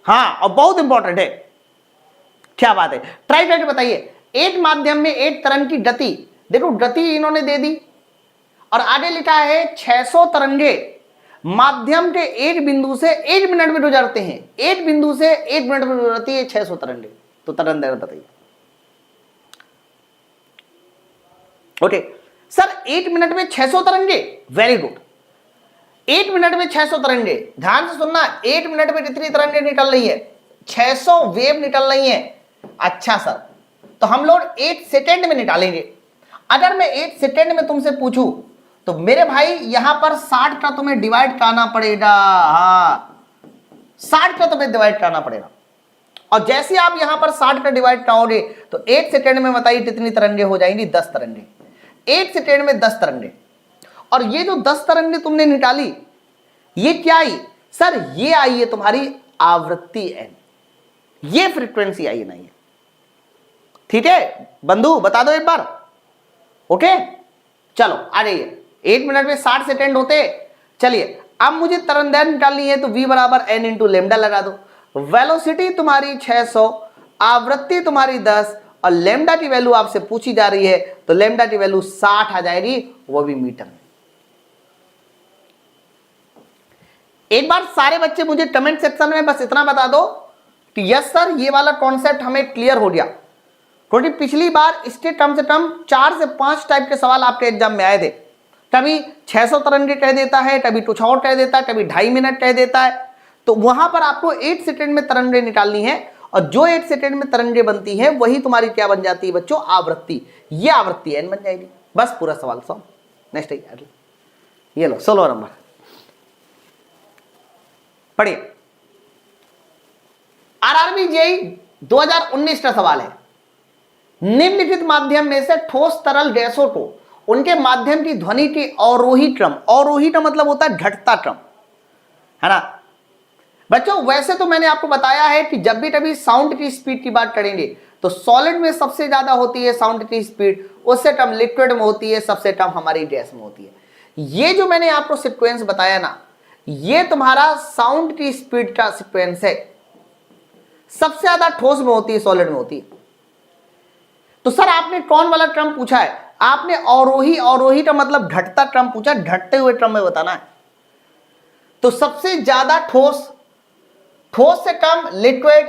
हाँ, और बहुत इंपॉर्टेंट है। क्या बात है, ट्राई करके बताइए। एक माध्यम में एक तरंग की गति, देखो गति इन्होंने दे दी और आगे लिखा है 600 तरंगे माध्यम के एक बिंदु से 1 मिनट में गुजरते हैं। एक बिंदु से 1 मिनट में गुजरती है 600 तरंगे। तो तरंग दैर्घ्य बताइए। ओके सर, 1 मिनट में 600 तरंगे, वेरी गुड। 1 मिनट में 600 तरंगे, ध्यान से सुनना। 1 मिनट में कितनी तरंगे निकल रही है? 600 वेव निकल रही है। अच्छा सर, तो हम लोग 1 सेकेंड में निकालेंगे। अगर मैं 1 सेकेंड में तुमसे पूछूं तो मेरे भाई यहां पर 60 का तुम्हें डिवाइड करना पड़ेगा। हाँ, 60 का तुम्हें डिवाइड करना पड़ेगा। और जैसे आप यहां पर 60 का डिवाइड करोगे तो 1 सेकेंड में बताइए कितनी तरंगे हो जाएंगी? 10 तरंगे। 1 सेकेंड में 10 तरंगे। और ये जो 10 तरंगे तुमने निकाली, ये क्या आई सर? ये आई है तुम्हारी आवृत्ति n, ये फ्रीक्वेंसी आई नहीं है। ठीक है बंधु, बता दो एक बार। ओके चलो आ जाइए। 1 मिनट में 60 सेकेंड होते। चलिए अब मुझे तरंगदैर्घ्य निकालनी है तो v बराबर n इंटू लेमडा लगा दो। वेलोसिटी तुम्हारी 600, आवृत्ति तुम्हारी 10 और लेमडा की वैल्यू आपसे पूछी जा रही है तो लेमडा की वैल्यू 60 आ जाएगी, वो भी मीटर में। एक बार सारे बच्चे मुझे कमेंट सेक्शन में बस इतना बता दो कि यस सर ये वाला कॉन्सेप्ट हमें क्लियर हो गया, क्योंकि पिछली बार इसके कम से कम 4 से 5 टाइप के सवाल आपके एग्जाम में आए थे। कभी 600 तरंगे कह देता है, कभी कुछ और कह देता है, कभी 2.5 मिनट कह देता है। तो वहां पर आपको 8 सेकंड में तरंगे निकालनी है और जो 8 सेकंड में तरंगे बनती है वही तुम्हारी क्या बन जाती है बच्चों, आवृत्ति। ये आवृत्ति n बन जाएगी, बस पूरा सवाल सॉल्व। नेक्स्ट ये लो 16 नंबर पढ़िए। आरआरबी जेईई 2019 का सवाल है, निम्नलिखित माध्यम में से ठोस तरल गैसों को उनके माध्यम की ध्वनि की अवरोही क्रम, अवरोही का मतलब होता है घटता क्रम, है ना बच्चों। वैसे तो मैंने आपको बताया है कि जब भी कभी साउंड की स्पीड की बात करेंगे तो सॉलिड में सबसे ज्यादा होती है साउंड की स्पीड, उससे कम लिक्विड में होती है, सबसे कम हमारी गैस में होती है। ये जो मैंने आपको सीक्वेंस बताया ना, ये तुम्हारा साउंड की स्पीड का सीक्वेंस है। सबसे ज्यादा ठोस में होती है, सॉलिड में होती है। तो सर आपने कौन वाला क्रम पूछा है? आपने अवरोही, अवरोही का मतलब घटता क्रम पूछा, घटते हुए क्रम में बताना है। तो सबसे ज्यादा ठोस, ठोस से कम लिक्विड,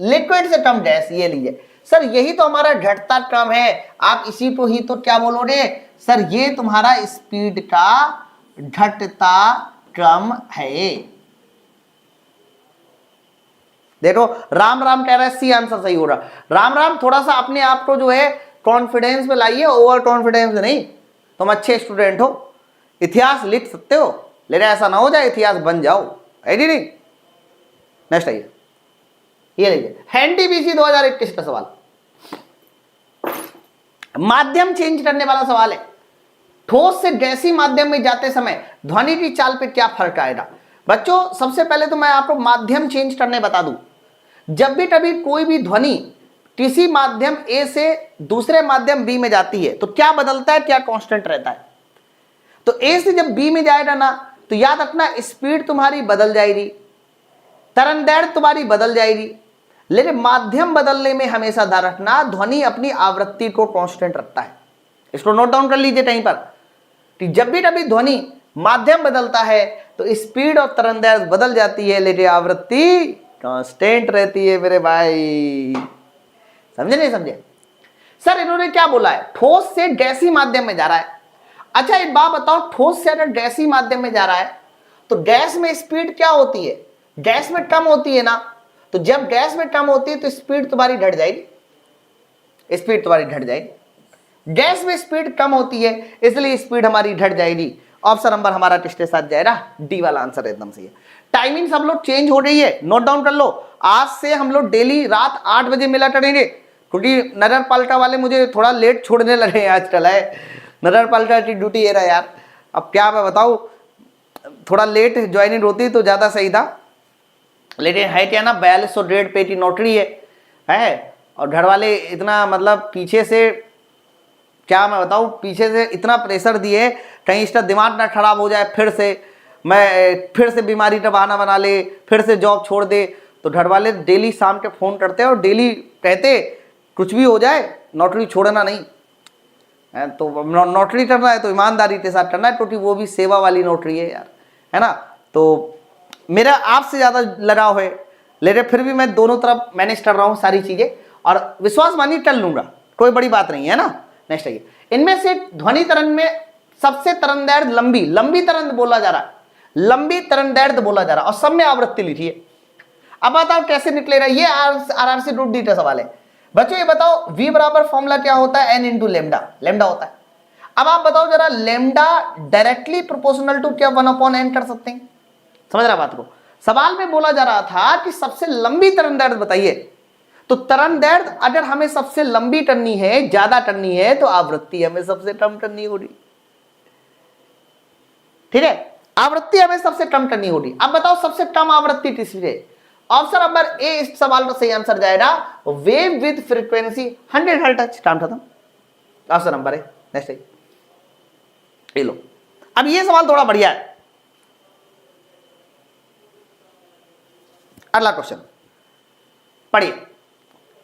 लिक्विड से कम गैस, ये लीजिए सर यही तो हमारा घटता क्रम है। आप इसी को ही तो क्या बोलोगे सर, ये तुम्हारा स्पीड का घटता क्रम है। देखो राम राम कह रहा है सी आंसर सही हो रहा। राम राम थोड़ा सा अपने आप को जो है कॉन्फिडेंस में लाइए, ओवर कॉन्फिडेंस नहीं। तुम अच्छे स्टूडेंट हो, इतिहास लिख सकते हो, लेकिन ऐसा ना हो जाए इतिहास बन जाओ, है नहीं। नेक्स्ट आइए, ये लीजिए एनटीपीसी 2021 का सवाल, माध्यम चेंज करने वाला सवाल है। ठोस से गैसी माध्यम में जाते समय ध्वनि की चाल पे क्या फर्क आएगा? बच्चों सबसे पहले तो मैं आपको माध्यम चेंज करने बता दूं। जब भी कभी कोई भी ध्वनि किसी माध्यम ए से दूसरे माध्यम बी में जाती है तो क्या बदलता है, क्या कांस्टेंट रहता है? तो ए से जब बी में जाएगा ना तो याद रखना स्पीड तुम्हारी बदल जाएगी, तरंगदैर्घ्य तुम्हारी बदल जाएगी, लेकिन माध्यम बदलने में हमेशा ध्यान रखना ध्वनि अपनी आवृत्ति को कांस्टेंट रखता है। इसको नोट डाउन कर लीजिए कहीं पर कि जब भी कभी ध्वनि माध्यम बदलता है तो स्पीड और तरंगदैर्घ्य बदल जाती है, लेकिन आवृत्ति कांस्टेंट रहती है मेरे भाई। समझे नहीं समझे? सर इन्होंने क्या बोला है, ठोस से गैसी माध्यम में जा रहा है। अच्छा एक बात बताओ, ठोस से अगर गैसी माध्यम में जा रहा है तो गैस में स्पीड क्या होती है? गैस में कम होती है ना। तो जब गैस में कम होती है तो स्पीड तुम्हारी घट जाएगी, स्पीड तुम्हारी घट जाएगी। गैस में स्पीड कम होती है इसलिए स्पीड हमारी घट जाएगी। ऑप्शन नंबर हमारा किसके साथ जाएगा? डी वाला आंसर एकदम सही है। टाइमिंग सब लोग चेंज हो रही है, नोट डाउन कर लो। आज से हम लोग डेली रात 8 बजे मिला करेंगे, क्योंकि नगर पालिका वाले मुझे थोड़ा लेट छोड़ने लगे हैं आजकल। है नगर पालिका की ड्यूटी ये रहा यार, अब क्या मैं बताऊँ, थोड़ा लेट ज्वाइनिंग होती तो ज़्यादा सही था, लेकिन है क्या ना 4201 पे की नौकरी है और घर वाले इतना मतलब पीछे से, क्या मैं बताऊँ, पीछे से इतना प्रेशर दिए कहीं इसका दिमाग ना खराब हो जाए, फिर से बीमारी का बहाना बना ले, फिर से जॉब छोड़ दे। तो घर वाले डेली शाम के फ़ोन करते हैं और डेली कहते कुछ भी हो जाए नौकरी छोड़ना नहीं है। तो नौकरी करना है तो ईमानदारी के साथ करना है, क्योंकि वो भी सेवा वाली नौकरी है यार, है ना। तो मेरा आपसे ज़्यादा लगाव है, लेकिन फिर भी मैं दोनों तरफ मैनेज कर रहा हूँ सारी चीज़ें, और विश्वास मानिए कर लूँगा, कोई बड़ी बात नहीं है ना। नेक्स्ट आइए, इनमें से ध्वनि तरंग में सबसे तरंगदैर्घ्य लंबी, लंबी तरंग बोला जा रहा है, लंबी तरंगदैर्घ्य बोला जा रहा है, और सब में आवृत्ति लिखिए। अब बताओ कैसे निकलेगा, ये आरआरसी ग्रुप डी का सवाल है बच्चों। ये बताओ V बराबर फॉर्मूला क्या होता है? n इंटू लेमडा, लेमडा होता है। अब आप बताओ जरा, लेमडा डायरेक्टली प्रोपोर्शनल टू क्या 1/n कर सकते हैं? समझ रहा बात को? सवाल में बोला जा रहा था कि सबसे लंबी तरंगदैर्घ्य बताइए, तो तरंगदैर्घ्य अगर हमें सबसे लंबी करनी है, ज्यादा करनी है, तो आवृत्ति हमें सबसे कम करनी होगी। ठीक है, आवृत्ति हमें सबसे कम करनी होगी। अब बताओ सबसे कम आवृत्ति किसकी है? ऑप्शन नंबर ए इस सवाल का सही आंसर जाएगा वेव विद फ्रीक्वेंसी 100 हर्ट्ज। काम खत्म, ऑप्शन नंबर ए। नेक्स्ट ये लो, अब ये सवाल थोड़ा बढ़िया है। अगला क्वेश्चन पढ़िए,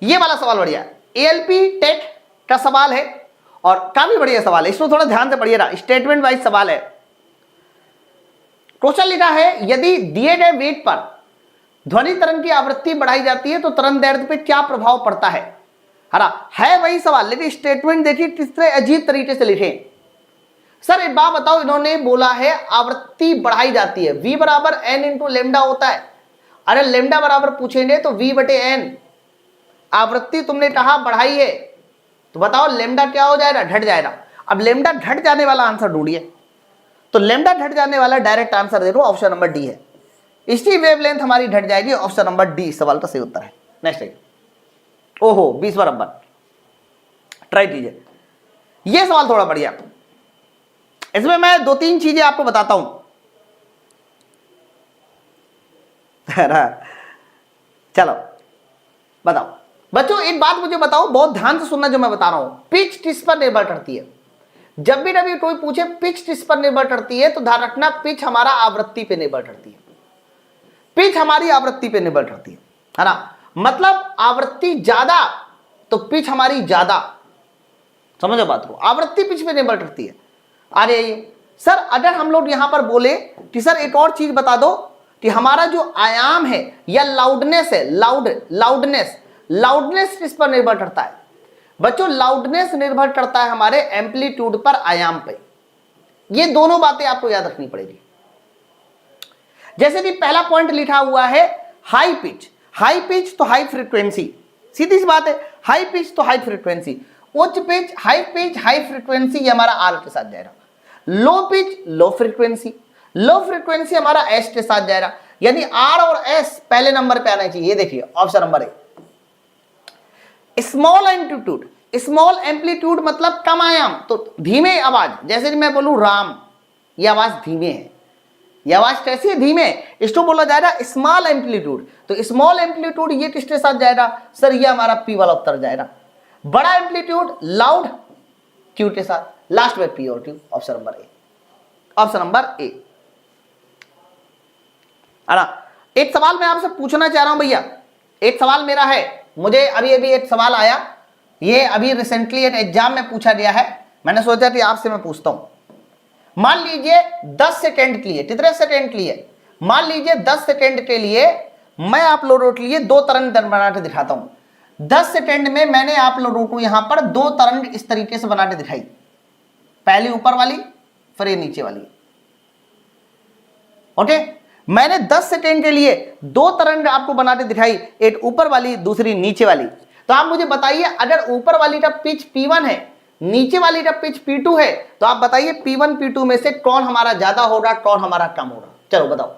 ये वाला सवाल बढ़िया है, एएलपी टेट का सवाल है और काफी बढ़िया सवाल है, इसमें थोड़ा ध्यान से पढ़िएगा, स्टेटमेंट वाइज सवाल है। क्वेश्चन लिखा है, यदि दिए गए वेग पर ध्वनि तरंग की आवृत्ति बढ़ाई जाती है तो तरंग दैर्ध्य पे क्या प्रभाव पड़ता है ना, है वही सवाल, लेकिन स्टेटमेंट देखिए किस तरह अजीब तरीके से लिखे। सर एक बात बताओ, इन्होंने बोला है आवृत्ति बढ़ाई जाती है, v बराबर n इंटू लेमडा होता है। अरे लेमडा बराबर पूछेंगे तो v बटे n, आवृत्ति तुमने कहा बढ़ाई है तो बताओ लेमडा क्या हो जाएगा, घट जाएगा। अब लेमडा घट जाने वाला आंसर ढूंढिए, तो लेमडा घट जाने वाला डायरेक्ट आंसर दे दो, ऑप्शन नंबर डी है। इसकी वेवलेंथ हमारी घट जाएगी, ऑप्शन नंबर डी सवाल का सही उत्तर है। नेक्स्ट है, ओहो 20 नंबर, ट्राई कीजिए। ये सवाल थोड़ा बढ़िया, इसमें मैं 2-3 चीजें आपको बताता हूं। चलो बताओ बच्चों, एक बात मुझे बताओ, बहुत ध्यान से सुनना जो मैं बता रहा हूं। पिच किस पर निर्भर करती है? जब भी कभी कोई पूछे पिच किस पर निर्भर करती है तो ध्यान रखना पिच हमारा आवृत्ति पे निर्भर करती है, पिच हमारी आवृत्ति पे निर्भर करती है ना। मतलब आवृत्ति ज्यादा तो पिच हमारी ज्यादा, समझो बात को, आवृत्ति पिच पे निर्भर करती है। अरे सर अगर हम लोग यहां पर बोले कि सर एक और चीज बता दो कि हमारा जो आयाम है या लाउडनेस है, लाउडनेस किस पर निर्भर करता है? बच्चों लाउडनेस निर्भर करता है हमारे एम्पलीट्यूड पर, आयाम पे। ये दोनों बातें आपको याद रखनी पड़ेगी। जैसे कि पहला पॉइंट लिखा हुआ है हाई पिच, हाई पिच तो हाई फ्रीक्वेंसी, सीधी सी बात है, हाई पिच तो हाई फ्रीक्वेंसी, उच्च पिच हाई फ्रीक्वेंसी, ये हमारा आर के साथ जाएगा। लो पिच लो फ्रीक्वेंसी हमारा एस के साथ जाएगा, यानी आर और एस पहले नंबर पे आना चाहिए। ये देखिए ऑप्शन नंबर ए। स्मॉल एम्पलीट्यूड मतलब कम आयाम, तो धीमे आवाज, जैसे कि मैं बोलूं राम, ये आवाज धीमे है, ये आवाज कैसी है, धीमे, इसको बोला जाएगा स्मॉल एम्पलीट्यूड। तो स्मॉल एम्पलीट्यूड ये किसके साथ जाएगा सर, ये हमारा पी वाला उत्तर जाएगा। बड़ा एम्पलीट्यूड लाउड क्यू के साथ, लास्ट में पी और क्यू, ऑप्शन नंबर ए, ऑप्शन नंबर ए। एक सवाल मैं आपसे पूछना चाह रहा हूं भैया, एक सवाल मेरा है, मुझे अभी एक सवाल आया, ये अभी रिसेंटली एक एग्जाम में पूछा गया है, मैंने सोचा कि आपसे मैं पूछता हूं। मान लीजिए 10 सेकेंड के लिए, कितने सेकेंड के लिए, मान लीजिए 10 सेकेंड के लिए मैं आप लोगों के लिए 2 तरंग बना के दिखाता हूं। 10 सेकेंड में मैंने आप लोगों को यहां पर 2 तरंग इस तरीके से बना के दिखाई, पहली ऊपर वाली फिर ये नीचे वाली। ओके, मैंने 10 सेकेंड के लिए 2 तरंग आपको बना के दिखाई, एक ऊपर वाली दूसरी नीचे वाली। तो आप मुझे बताइए अगर ऊपर वाली का पिच P1 है, नीचे वाली का पिच P2 है, तो आप बताइए P1 P2 में से कौन हमारा ज्यादा होगा, कौन हमारा कम होगा? चलो बताओ,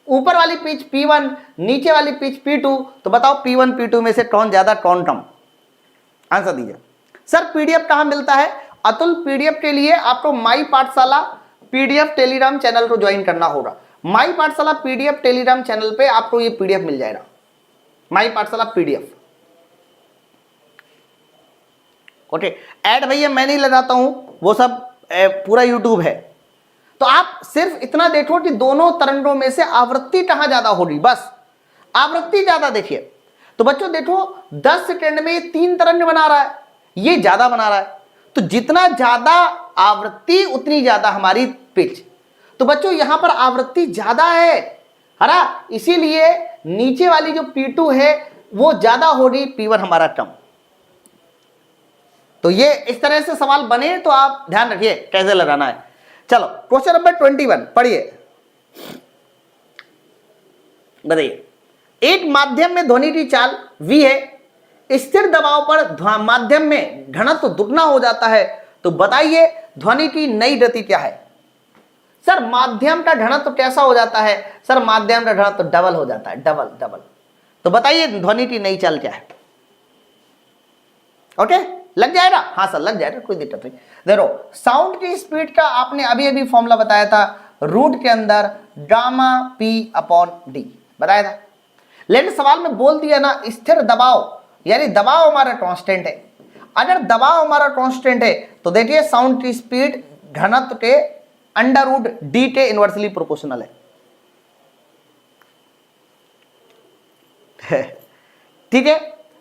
ऊपर वाली पिच P1, नीचे वाली पिच P2, तो बताओ P1 P2 में से कौन ज्यादा कौन कम? आंसर दीजिए। सर पीडीएफ कहां मिलता है? अतुल पीडीएफ के लिए आपको माई पाठशाला पीडीएफ टेलीग्राम चैनल को ज्वाइन करना होगा। माई पाठशाला पीडीएफ टेलीग्राम चैनल पे आपको ये पीडीएफ मिल जाएगा, माई पाठशाला पीडीएफ। ओके, ऐड भैया मैं नहीं लगाता हूं, वो सब पूरा यूट्यूब है। तो आप सिर्फ इतना देखो कि दोनों तरंगों में से आवृत्ति कहां ज्यादा होगी, बस आवृत्ति ज्यादा देखिए। तो बच्चों देखो 10 सेकेंड में 3 तरंग बना रहा है, ये ज्यादा बना रहा है, तो जितना ज्यादा आवृत्ति उतनी ज्यादा हमारी पिच। तो बच्चों यहां पर आवृत्ति ज्यादा है ना, इसीलिए नीचे वाली जो P2 है वो ज्यादा होगी, P1 हमारा कम। तो ये इस तरह से सवाल बने तो आप ध्यान रखिए कैसे लगाना है। चलो क्वेश्चन नंबर 21 पढ़िए, बताइए। एक माध्यम में ध्वनि की चाल V है, स्थिर दबाव पर माध्यम में घनत्व दुगना हो जाता है, तो बताइए ध्वनि की नई गति क्या है? सर माध्यम का घनत्व कैसा हो जाता है? सर माध्यम का घनत्व डबल हो जाता है, डबल। तो बताइए ध्वनि की नई चाल क्या है? ओके, लग जाएगा? हाँ सर लग जाएगा, कोई दिक्कत नहीं। देखो साउंड की स्पीड का आपने अभी फॉर्मूला बताया था, रूट के अंदर गामा पी अपॉन डी बताया था। लेकिन सवाल में बोल दिया ना स्थिर दबाव, यानी दबाव हमारा कांस्टेंट है। अगर दबाव हमारा कांस्टेंट है तो देखिए साउंड की स्पीड घनत्व के अंडर रूट डी के इनवर्सली प्रोपोर्शनल है। ठीक है,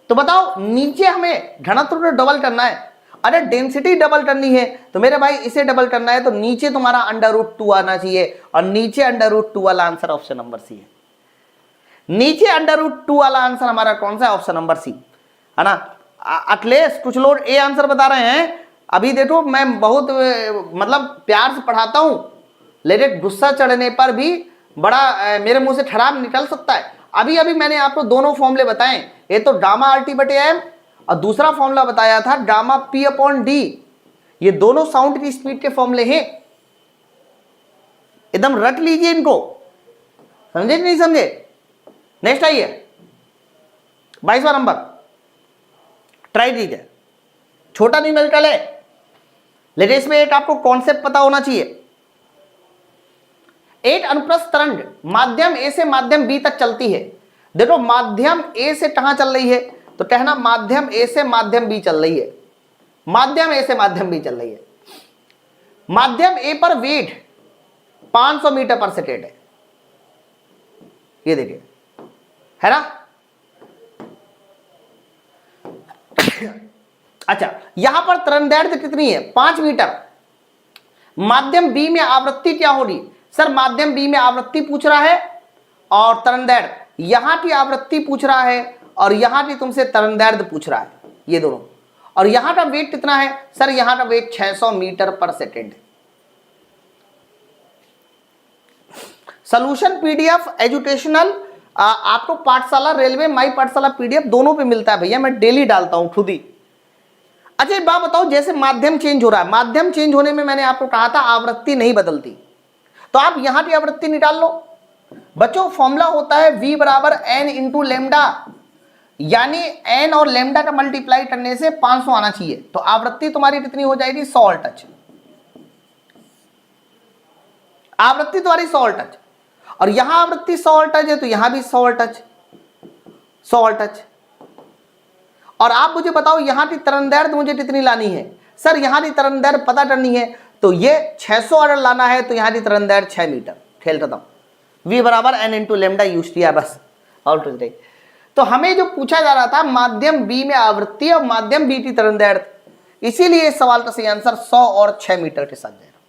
तो बताओ नीचे हमें घनत्व को डबल करना है, अरे डेंसिटी डबल करनी है तो मेरे भाई इसे डबल करना है, तो नीचे तुम्हारा √2 आना चाहिए और नीचे √2 वाला आंसर ऑप्शन नंबर सी है। नीचे √2 वाला आंसर हमारा कौन सा है? ऑप्शन नंबर सी है ना। अखिलेश कुछ लोग ए आंसर बता रहे हैं। अभी देखो मैं बहुत मतलब प्यार से पढ़ाता हूं, लेकिन गुस्सा चढ़ने पर भी बड़ा मेरे मुंह से ठराब निकल सकता है। अभी अभी मैंने आपको दोनों फॉर्मूले बताए, ये तो गामा RT/m और दूसरा फॉर्मूला बताया था गामा P/d। ये दोनों साउंड की स्पीड के फॉर्मूले हैं, एकदम रट लीजिए इनको, समझे कि नहीं समझे। नेक्स्ट आइए 22वां नंबर, ट्राई कीजिए, छोटा न्यूमेरिकल है लेकिन इसमें एक आपको कॉन्सेप्ट पता होना चाहिए। एक अनुप्रस्थ तरंग माध्यम ए से माध्यम बी तक चलती है। देखो माध्यम ए से कहां चल रही है, तो कहना माध्यम ए से माध्यम बी चल रही है, माध्यम ए से माध्यम बी चल रही है। माध्यम ए पर वेट 500 मीटर पर सेकेंड है, ये देखिए है ना। अच्छा, यहां पर तरंगदैर्घ्य कितनी है? 5 मीटर। माध्यम बी में आवृत्ति क्या होगी? सर माध्यम बी में आवृत्ति पूछ रहा है और तरंगदैर्घ्य, यहां की आवृत्ति पूछ रहा है और यहां की तुमसे तरंगदैर्घ्य पूछ रहा है, ये दोनों। और यहां का वेट कितना है? सर यहां का वेट 600 मीटर पर सेकेंड है। सोल्यूशन PDF एजुकेशनल आपको पाठशाला रेलवे माई पाठशाला PDF दोनों पे मिलता है भैया, मैं डेली डालता हूं खुद ही। अच्छा एक बात बताओ, जैसे माध्यम चेंज हो रहा है, माध्यम चेंज होने में मैंने आपको कहा था आवृत्ति नहीं बदलती, तो आप यहां की आवृत्ति निकाल लो। बच्चों फॉर्मूला होता है V = n × लैम्डा, यानी n और लैम्डा का मल्टीप्लाई करने से 500 आना चाहिए, तो आवृत्ति तुम्हारी कितनी हो जाएगी? 100 टच। आवृत्ति तुम्हारी 100 टच, और यहां आवृत्ति 100 टच है तो यहां भी 100 टच, 100 टच। और आप मुझे बताओ यहां की तरंगदैर्घ्य मुझे कितनी लानी है? सर यहां की तरंगदैर्घ्य पता करनी है, तो ये 600 अगर लाना है तो यहां की तरंगदैर्घ्य 6 मीटर। खेल खत्म। V = n × लैम्डा यूज किया बस, और कुछ नहीं। तो हमें जो पूछा जा रहा था माध्यम बी में आवृत्ति और माध्यम बी की तरंगदैर्घ्य, इसीलिए इस सवाल का सही आंसर 100 और 6 मीटर के साथ जाएगा।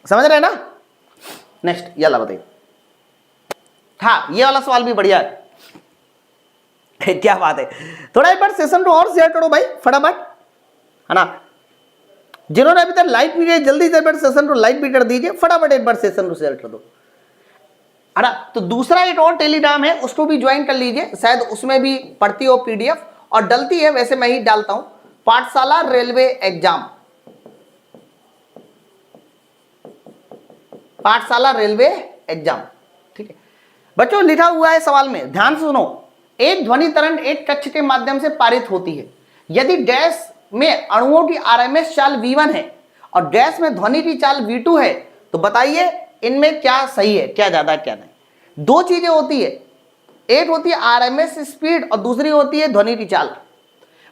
समझ रहे हैं ना। नेक्स्ट यला बताइए। हाँ ये वाला सवाल भी बढ़िया है। क्या बात है, थोड़ा एक बार सेशन को और शेयर करो भाई फटाफट, है ना। जिन्होंने अभी तक लाइक नहीं किया जल्दी से एक बार सेशन को लाइक भी कर दीजिए, फटाफट एक बार सेशन को शेयर कर दो, है ना। तो दूसरा एक और टेलीग्राम है, उसको भी ज्वाइन कर लीजिए, शायद उसमें भी पढ़ती हो PDF और डलती है, वैसे मैं ही डालता हूं, पाठशाला रेलवे एग्जाम, पाठशाला रेलवे एग्जाम। ठीक है बच्चों, लिखा हुआ है सवाल में, ध्यान से सुनो। एक ध्वनि तरंग एक कक्ष के माध्यम से पारित होती है। यदि डैश में अणुओं की RMS चाल V1 है और डैश में ध्वनि की चाल V2 है, तो बताइए इनमें क्या सही है, क्या ज्यादा क्या नहीं। दो चीजें होती है, एक होती है RMS स्पीड और दूसरी होती है ध्वनि की चाल।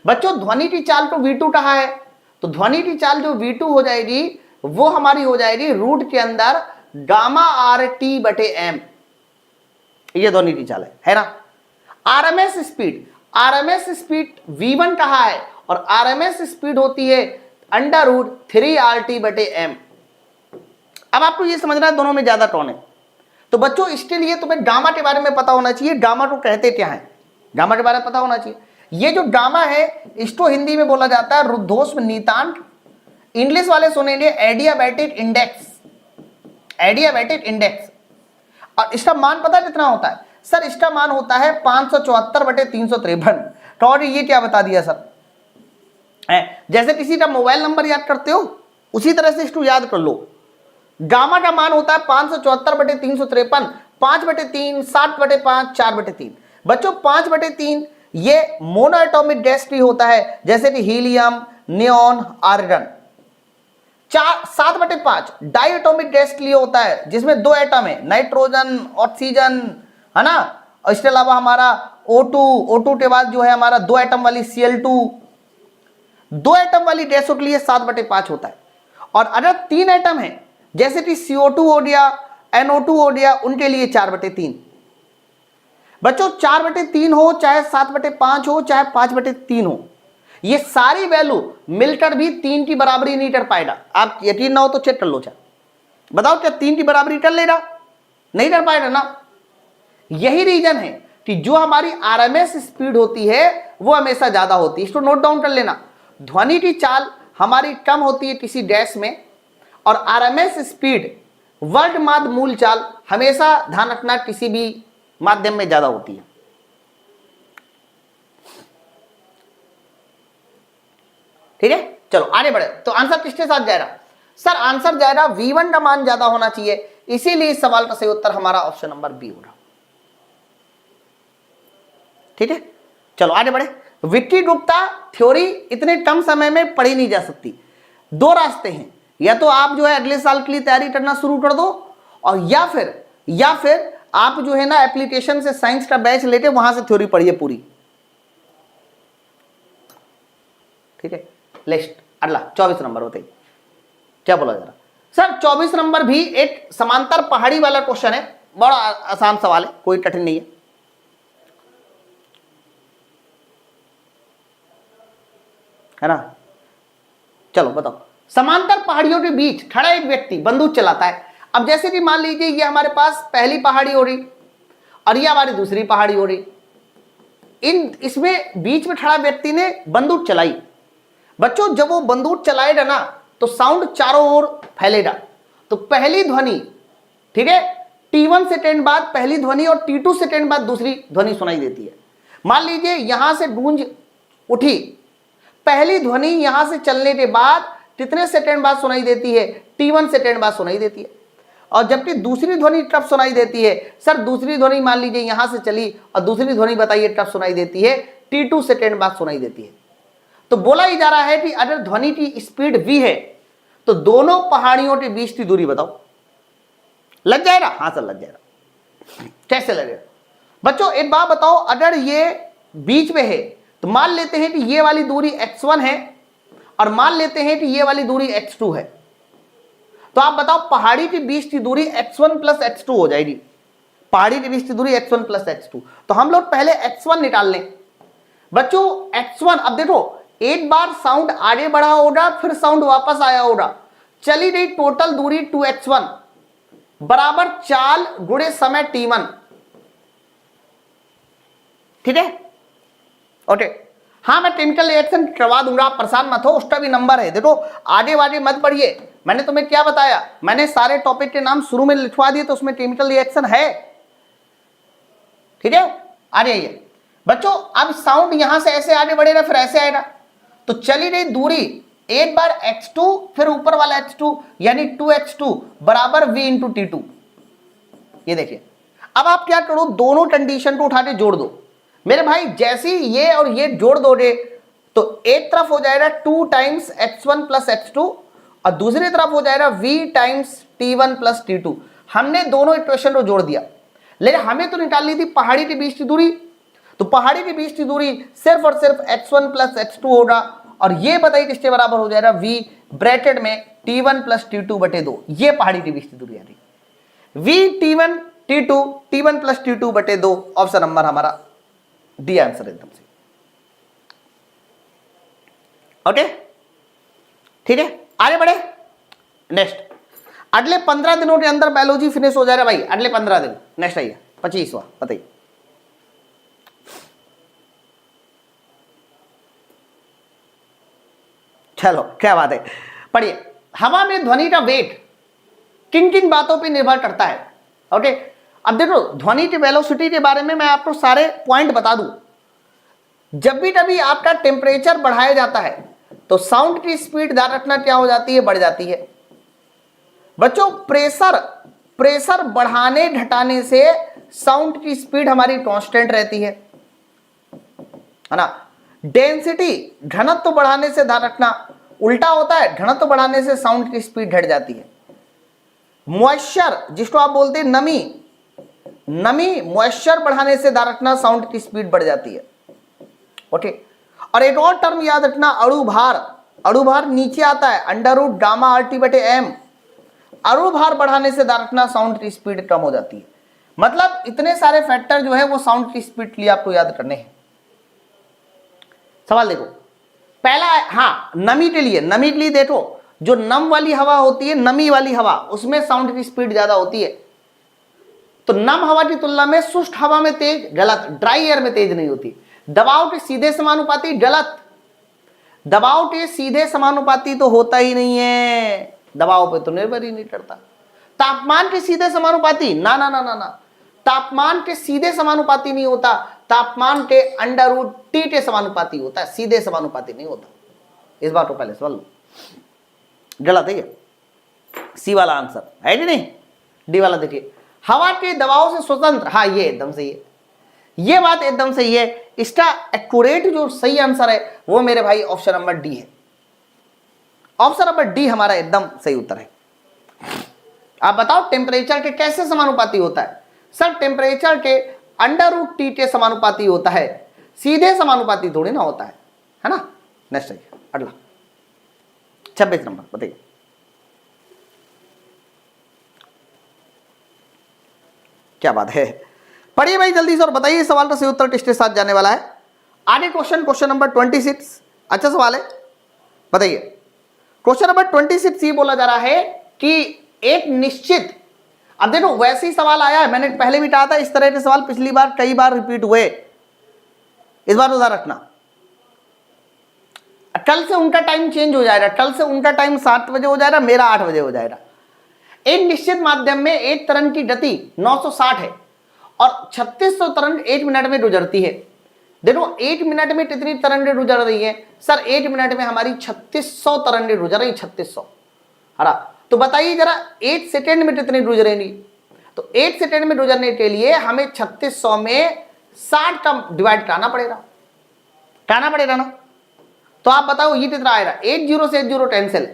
बच्चों ध्वनि की चाल को V2 कहा है, तो ध्वनि की चाल जो V2 हो जाएगी वो हमारी हो जाएगी रूट के अंदर गामा RT/m, ये ध्वनि की चाल है ना। RMS स्पीड V1 कहा है और RMS स्पीड होती है √3 RT/m। अब आपको ये समझना है दोनों में ज्यादा कौन है। तो बच्चों इसके लिए तुम्हें गामा के बारे में पता होना चाहिए, गामा को कहते क्या है, गामा के बारे में पता होना चाहिए। ये जो गामा है इसको हिंदी में बोला जाता है रुद्धोष्म नियतांक, इंग्लिश वाले सुनेंगे एडियाबैटिक इंडेक्स, एडियाबैटिक इंडेक्स। और इसका मान पता कितना होता है? सर इसका मान होता है 574/353। तो ये क्या बता दिया सर, जैसे किसी का मोबाइल नंबर याद करते हो उसी तरह से इसको याद कर लो। गामा का मान होता है 574/353, 5/3, 7/5, 4/3। बच्चों 5/3 ये मोनो एटॉमिक गैस भी होता है, जैसे कि helium, neon, argon. 7/5 diatomic gas के लिए होता है, जिसमें 2 एटम है, नाइट्रोजन, ऑक्सीजन, है ना। और इसके अलावा हमारा O2 के बाद जो है हमारा 2 एटम वाली Cl2, 2 एटम वाली गैसों के लिए 7/5 होता है। और अगर 3 एटम है जैसे कि CO2 हो गया, NO2 हो गया, उनके लिए 4/3। बच्चों 4/3 हो, चाहे 7/5 हो, चाहे 5/3 हो, ये सारी वैल्यू मिलकर भी 3 की बराबरी नहीं कर पाएगा। आप यकीन ना हो तो चेक कर लो, चाहे बताओ क्या 3 की बराबरी कर लेगा? नहीं कर पाएगा ना। यही रीजन है कि जो हमारी आरएमएस स्पीड होती है वो हमेशा ज्यादा होती है। इसको नोट डाउन कर लेना। ध्वनि की चाल हमारी कम होती है किसी डैश में, और आरएमएस स्पीड वर्ग माध्य मूल चाल हमेशा ध्यान रखना किसी भी माध्यम में ज्यादा होती है। ठीक है, चलो आगे बढ़े। तो आंसर किसके साथ जाएगा? सर आंसर जाएगा V1 का मान ज्यादा होना चाहिए, इसीलिए इस सवाल का सही उत्तर हमारा ऑप्शन नंबर बी होगा। ठीक है, चलो आगे बढ़े। विक्की गुप्ता थ्योरी इतने कम समय में पढ़ी नहीं जा सकती। दो रास्ते हैं, या तो आप जो है अगले साल के लिए तैयारी करना शुरू कर दो, और या फिर आप जो है ना एप्लीकेशन से साइंस का बैच लेके वहां से थ्योरी पढ़िए पूरी। ठीक है, लिस्ट अगला 24 नंबर बताइए क्या बोला जरा। सर 24 नंबर भी एक समांतर पहाड़ी वाला क्वेश्चन है, बड़ा आसान सवाल है, कोई कठिन नहीं है। है ना, चलो बताओ। समांतर पहाड़ियों के बीच खड़ा एक व्यक्ति बंदूक चलाता है। अब जैसे कि मान लीजिए ये हमारे पास पहली पहाड़ी हो रही और ये हमारी दूसरी पहाड़ी हो रही, इसमें बीच में खड़ा व्यक्ति ने बंदूक चलाई। बच्चों जब वो बंदूक चलाएगा ना तो साउंड चारों ओर फैलेगा। तो पहली ध्वनि, ठीक है, T1 सेकेंड बाद पहली ध्वनि और T2 सेकेंड बाद दूसरी ध्वनि सुनाई देती है। मान लीजिए यहां से गूंज उठी, पहली ध्वनि यहां से चलने के बाद कितने सेकेंड बाद सुनाई देती है? T1 सेकेंड बाद सुनाई देती है। और जबकि दूसरी ध्वनि कब सुनाई देती है? सर दूसरी ध्वनि मान लीजिए यहां से चली और दूसरी ध्वनि बताइए कब सुनाई देती है? T2 सेकेंड बाद सुनाई देती है। तो बोला ही जा रहा है कि अगर ध्वनि की स्पीड v है तो दोनों पहाड़ियों के बीच की दूरी बताओ। लग जाएगा? हाँ सर लग जाएगा। कैसे लगेगा बच्चों? एक बात बताओ, अगर ये बीच में है तो मान लेते हैं कि ये वाली दूरी x1 है और मान लेते हैं कि ये वाली दूरी x2 है, तो आप बताओ पहाड़ी के बीच की दूरी x1 प्लस x2 हो जाएगी। पहाड़ी के बीच की दूरी x1 प्लस x2, तो हम लोग पहले x1 निकाल लें। बच्चों x1, अब देखो एक बार साउंड आगे बढ़ा होगा फिर साउंड वापस आया होगा, चली गई टोटल दूरी 2x1 बराबर चाल गुणे समय T1। ठीक है, ओके। हाँ मैं केमिकल रिएक्शन करवा दूंगा, आप परेशान मत हो, उसका भी नंबर है। देखो आगे वागे मत पढ़िए, मैंने तुम्हें क्या बताया, मैंने सारे टॉपिक के नाम शुरू में लिखवा दिए, तो उसमें केमिकल रिएक्शन है। ठीक है, आ जाइए बच्चों। अब साउंड यहां से ऐसे आगे बढ़ेगा फिर ऐसे आएगा, तो चली गई दूरी एक बार x2 फिर ऊपर वाला x2 यानी 2x2 बराबर v इंटू T2। ये देखिए, अब आप क्या करो, दोनों कंडीशन को उठा के जोड़ दो मेरे भाई। जैसे ही ये और ये जोड़ दोगे तो एक तरफ हो जाएगा 2 टाइम्स x1 प्लस x2 और दूसरी तरफ हो जाएगा v times T1 plus T2। हमने दोनों इक्वेशन को जोड़ दिया, लेकिन हमें तो निकालनी थी पहाड़ी के बीच की दूरी। तो पहाड़ी के बीच की दूरी सिर्फ और सिर्फ x1 प्लस x2 होगा, और ये बताइए किसके बराबर हो जाएगा? v ब्रैकेट में T1 प्लस T2 बटे 2। ये पहाड़ी के बीच की दूरी आ रही v T1 T2 T1 plus T2 बटे 2। ऑप्शन नंबर हमारा डी आंसर एकदम से। ओके ठीक है, आगे बढ़े। नेक्स्ट, अगले 15 दिनों के अंदर बायोलॉजी फिनिश हो जाएगा भाई, अगले 15 दिन। नेक्स्ट आइए 25वां बताइए। चलो क्या बात है, पढ़िए। हवा में ध्वनि का वेग किन किन बातों पे निर्भर करता है? ओके, अब देखो ध्वनि की वेलोसिटी के बारे में मैं आपको सारे पॉइंट बता दूं। जब भी कभी आपका टेम्परेचर बढ़ाया जाता है तो साउंड की स्पीड ध्यान रखना क्या हो जाती है? बढ़ जाती है। बच्चों प्रेशर बढ़ाने घटाने से साउंड की स्पीड हमारी कांस्टेंट रहती है ना। डेंसिटी घनत्व बढ़ाने से ध्यान रखना उल्टा होता है, घनत्व बढ़ाने से साउंड की स्पीड घट जाती है। मॉइस्चर जिसको आप बोलते हैं नमी मॉइस्चर बढ़ाने से ध्यान रखना साउंड की स्पीड बढ़ जाती है। ओके, और एक और टर्म याद रखना, अणुभार नीचे आता है अंडर रूट गामा RT बटे m। अणुभार बढ़ाने से ध्यान रखना साउंड की स्पीड कम हो जाती है। मतलब इतने सारे फैक्टर जो है वो साउंड की स्पीड के लिए आपको याद करने हैं। सवाल देखो, पहला है हाँ नमी के लिए। नमी के लिए देखो, जो नम वाली हवा होती है, नमी वाली हवा, उसमें साउंड की स्पीड ज्यादा होती है। तो नम हवा की तुलना में शुष्क हवा में तेज, गलत। ड्राई एयर में तेज नहीं होती। दबाव के सीधे समानुपाती, गलत। दबाव के सीधे समानुपाती तो होता ही नहीं है, दबाव पे तो निर्भर ही नहीं करता। तापमान के सीधे समानुपाती, ना ना ना ना ना, तापमान के सीधे समानुपाती नहीं होता, तापमान के √T के समानुपाती होता है, सीधे समानुपाती नहीं होता। इस बात को पहले समझ लो, गलत है ये। सी वाला आंसर है कि नहीं? डी वाला देखिए, हवा के दबाव से स्वतंत्र, हाँ ये एकदम सही है, ये बात एकदम सही है। इसका एक्यूरेट जो सही आंसर है वो मेरे भाई ऑप्शन नंबर डी है। ऑप्शन नंबर डी हमारा एकदम सही उत्तर है। आप बताओ टेम्परेचर के कैसे समानुपाती होता है? सर टेम्परेचर के √T के समानुपाती होता है, सीधे समानुपाती थोड़ी ना होता है ना। नेक्स्ट है अगला 26 नंबर, बताइए। क्या बात है, पढ़िए भाई जल्दी से और बताइए सवाल का सही उत्तर किसके साथ जाने वाला है। आगे क्वेश्चन नंबर 26, अच्छा सवाल है, बताइए। क्वेश्चन नंबर 26 ये बोला जा रहा है कि एक निश्चित, अब देखो वैसे ही सवाल आया है, मैंने पहले भी कहा था इस तरह के सवाल पिछली बार कई बार रिपीट हुए, इस बार उधर रखना। कल से उनका टाइम चेंज हो जाएगा, कल से उनका टाइम 7 बजे हो जाएगा, मेरा 8 बजे हो जाएगा। एक निश्चित माध्यम में एक तरंग की गति 960 है और 3600 तरंग 1 मिनट में गुजरती है। देखो 1 मिनट में कितनी तरंगें गुजर रही है? सर 1 मिनट में हमारी 3600 तरंगें गुजर रही, 3600। हरा, तो बताइए जरा 1 सेकेंड में कितनी गुजरेंगी? तो 1 सेकेंड में गुजरने के लिए हमें 3600 में 60 का डिवाइड कराना पड़ेगा ना। तो आप बताओ ये कितना आएगा? 8 0 से 8 0 कैंसिल,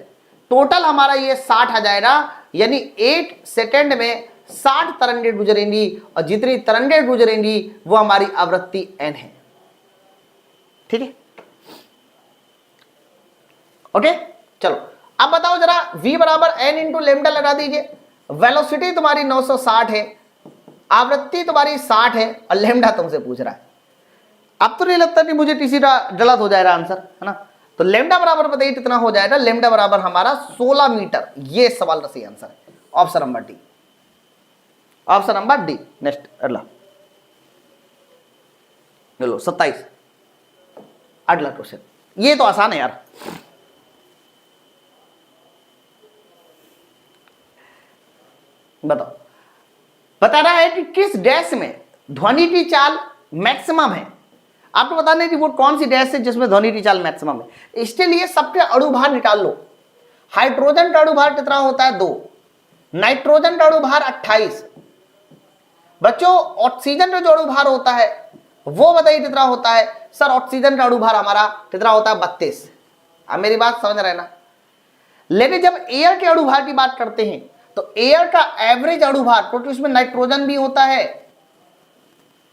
टोटल हमारा ये 60 आ जाएगा, यानी 1 सेकेंड में 60 तरंगें गुजरेंगी और जितनी तरंगें गुजरेंगी वो हमारी आवृत्ति n है। ठीक है, ओके चलो अब बताओ जरा v बराबर n इंटू लेमडा लगा दीजिए। वेलोसिटी तुम्हारी 960 है, आवृत्ति तुम्हारी 60 है और लेमडा तुमसे पूछ रहा है। अब तो नहीं लगता कि मुझे किसी का गलत हो जाएगा आंसर, है ना। तो लेमडा बराबर बताइए कितना हो जाएगा? लेमडा बराबर हमारा 16 मीटर। ये सवाल का सही आंसर है option number D, option number D. Next अगला लो 27, अगला क्वेश्चन, ये तो आसान है यार। बताओ, बता रहा है कि किस डैश में ध्वनि की चाल मैक्सिमम है। आपको बताना है कि वो कौन सी डैश है जिसमें ध्वनि की चाल मैक्सिमम है। इसके लिए सबके अणुभार निकाल लो। हाइड्रोजन का अणुभार कितना होता है? 2। नाइट्रोजन का अणुभार 28। बच्चों ऑक्सीजन का जो अणुभार होता है वो बताइए कितना होता है? सर ऑक्सीजन का अणुभार हमारा कितना होता है? 32। अब मेरी बात समझ रहे ना। लेकिन जब एयर के अणुभार की बात करते हैं तो एयर का एवरेज अणुभार, क्योंकि उसमें नाइट्रोजन भी होता है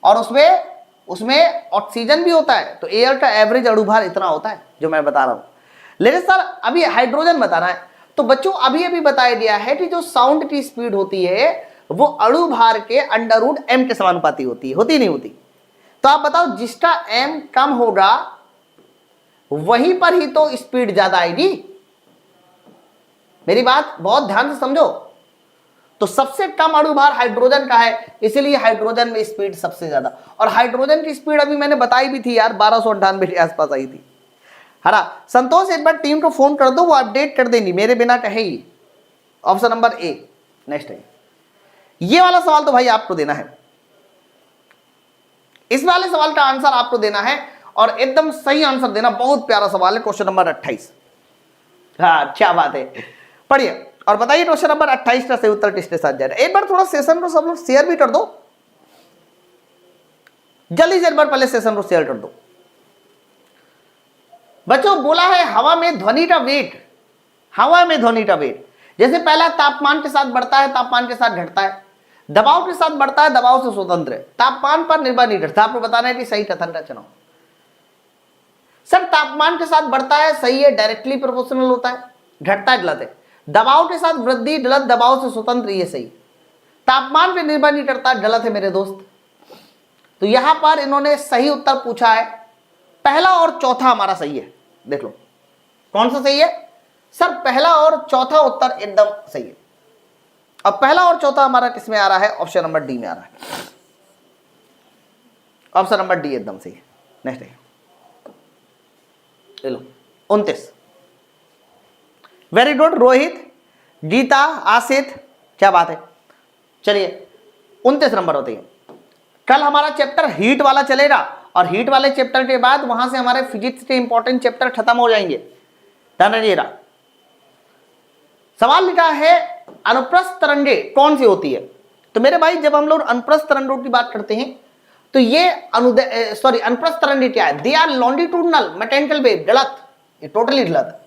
और उसमें ऑक्सीजन भी होता है, तो एयर का एवरेज अणुभार इतना होता है जो मैं बता रहा हूं। लेकिन सर अभी हाइड्रोजन बताना है, तो बच्चों अभी बताया गया है कि जो साउंड की स्पीड होती है वो अणुभार के √m के समानुपाती होती है, नहीं होती? तो आप बताओ जिसका m कम होगा वहीं पर ही तो स्पीड ज्यादा आएगी। मेरी बात बहुत ध्यान से समझो। तो सबसे कम अणुभार हाइड्रोजन का है, इसलिए हाइड्रोजन में स्पीड सबसे ज्यादा। और हाइड्रोजन की स्पीड अभी मैंने बताई भी थी यार, 1298 के आसपास आई थी। हरा संतोष एक बार टीम को फोन कर दो, वो अपडेट कर देंगी मेरे बिना कहे ही। Option number A. नेक्स्ट है ये वाला सवाल, तो भाई आपको देना है। इस वाले सवाल का आंसर आपको देना है और एकदम सही आंसर देना। बहुत प्यारा सवाल है, क्वेश्चन नंबर 28। हाँ क्या बात है, पढ़िए और बताइए क्वेश्चन नंबर 28 का सही उत्तर किसके साथ जाएगा। एक बार थोड़ा सेशन को सब लोग शेयर भी कर दो, जल्दी से एक बार पहले सेशन को शेयर कर दो। बच्चों बोला है हवा में ध्वनि का वेग, हवा में ध्वनि का वेग जैसे पहला तापमान के साथ बढ़ता है, तापमान के साथ घटता है, दबाव के साथ बढ़ता है, दबाव से स्वतंत्र है, तापमान पर निर्भर नहीं करता। आपको बताना है कि सही कथन का चुनाव। सर तापमान के साथ बढ़ता है, सही है, डायरेक्टली प्रोपोर्शनल होता है। घटता है गलत है। दबाव के साथ वृद्धि गलत, दबाव से स्वतंत्र, ये सही। तापमान पे निर्भर नहीं करता, गलत है मेरे दोस्त। तो यहां पर इन्होंने सही उत्तर पूछा है, पहला और चौथा हमारा सही है। देख लो कौन सा सही है सर, पहला और चौथा उत्तर एकदम सही है। अब पहला और चौथा हमारा किस में आ रहा है, ऑप्शन नंबर डी में आ रहा है, ऑप्शन नंबर डी एकदम सही है। नेक्स्ट है, ले लो 29। वेरी गुड रोहित, गीता, आसित, क्या बात है। चलिए 29 नंबर होते हैं। कल हमारा चैप्टर हीट वाला चलेगा और हीट वाले चैप्टर के बाद वहां से हमारे फिजिक्स के इंपॉर्टेंट चैप्टर खत्म हो जाएंगे, ध्यान रखिएगा। सवाल लिखा है अनुप्रस्थ तरंगे कौन सी होती है। तो मेरे भाई जब हम लोग अनुप्रस्थ तरंगों की बात करते हैं तो ये अनुप्रस्थ तरंगे क्या है, they are longitudinal mechanical wave, गलत, ये टोटली गलत।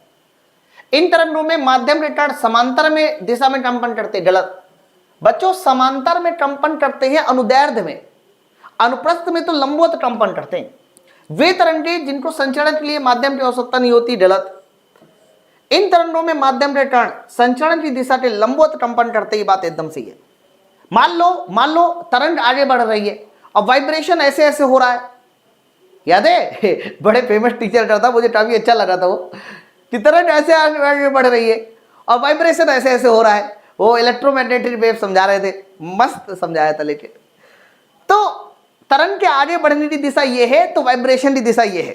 इन तरंगों में माध्यम रेखा समांतर में दिशा में कंपन करते हैं, गलत बच्चों। समांतर में कंपन करते हैं अनुदैर्ध्य में, अनुप्रस्थ में तो लंबवत कंपन करते हैं। वे तरंगे जिनको संचरण के लिए माध्यम की आवश्यकता नहीं होती, गलत। इन तरंगों में माध्यम के कारण संचरण की दिशा के लंबवत कंपन करते, ही बात एकदम सही है। मान लो तरंग आगे बढ़ रही है और वाइब्रेशन ऐसे ऐसे हो रहा है, याद है बड़े फेमस टीचर का था, मुझे काफी अच्छा लगा था वो, कि तरंग ऐसे आगे बढ़ रही है और वाइब्रेशन ऐसे ऐसे हो रहा है। वो इलेक्ट्रोमैग्नेटिक वेव समझा रहे थे, मस्त समझाया था। लेकिन तो तरंग के आगे बढ़ने की दिशा ये है तो वाइब्रेशन की दिशा ये है,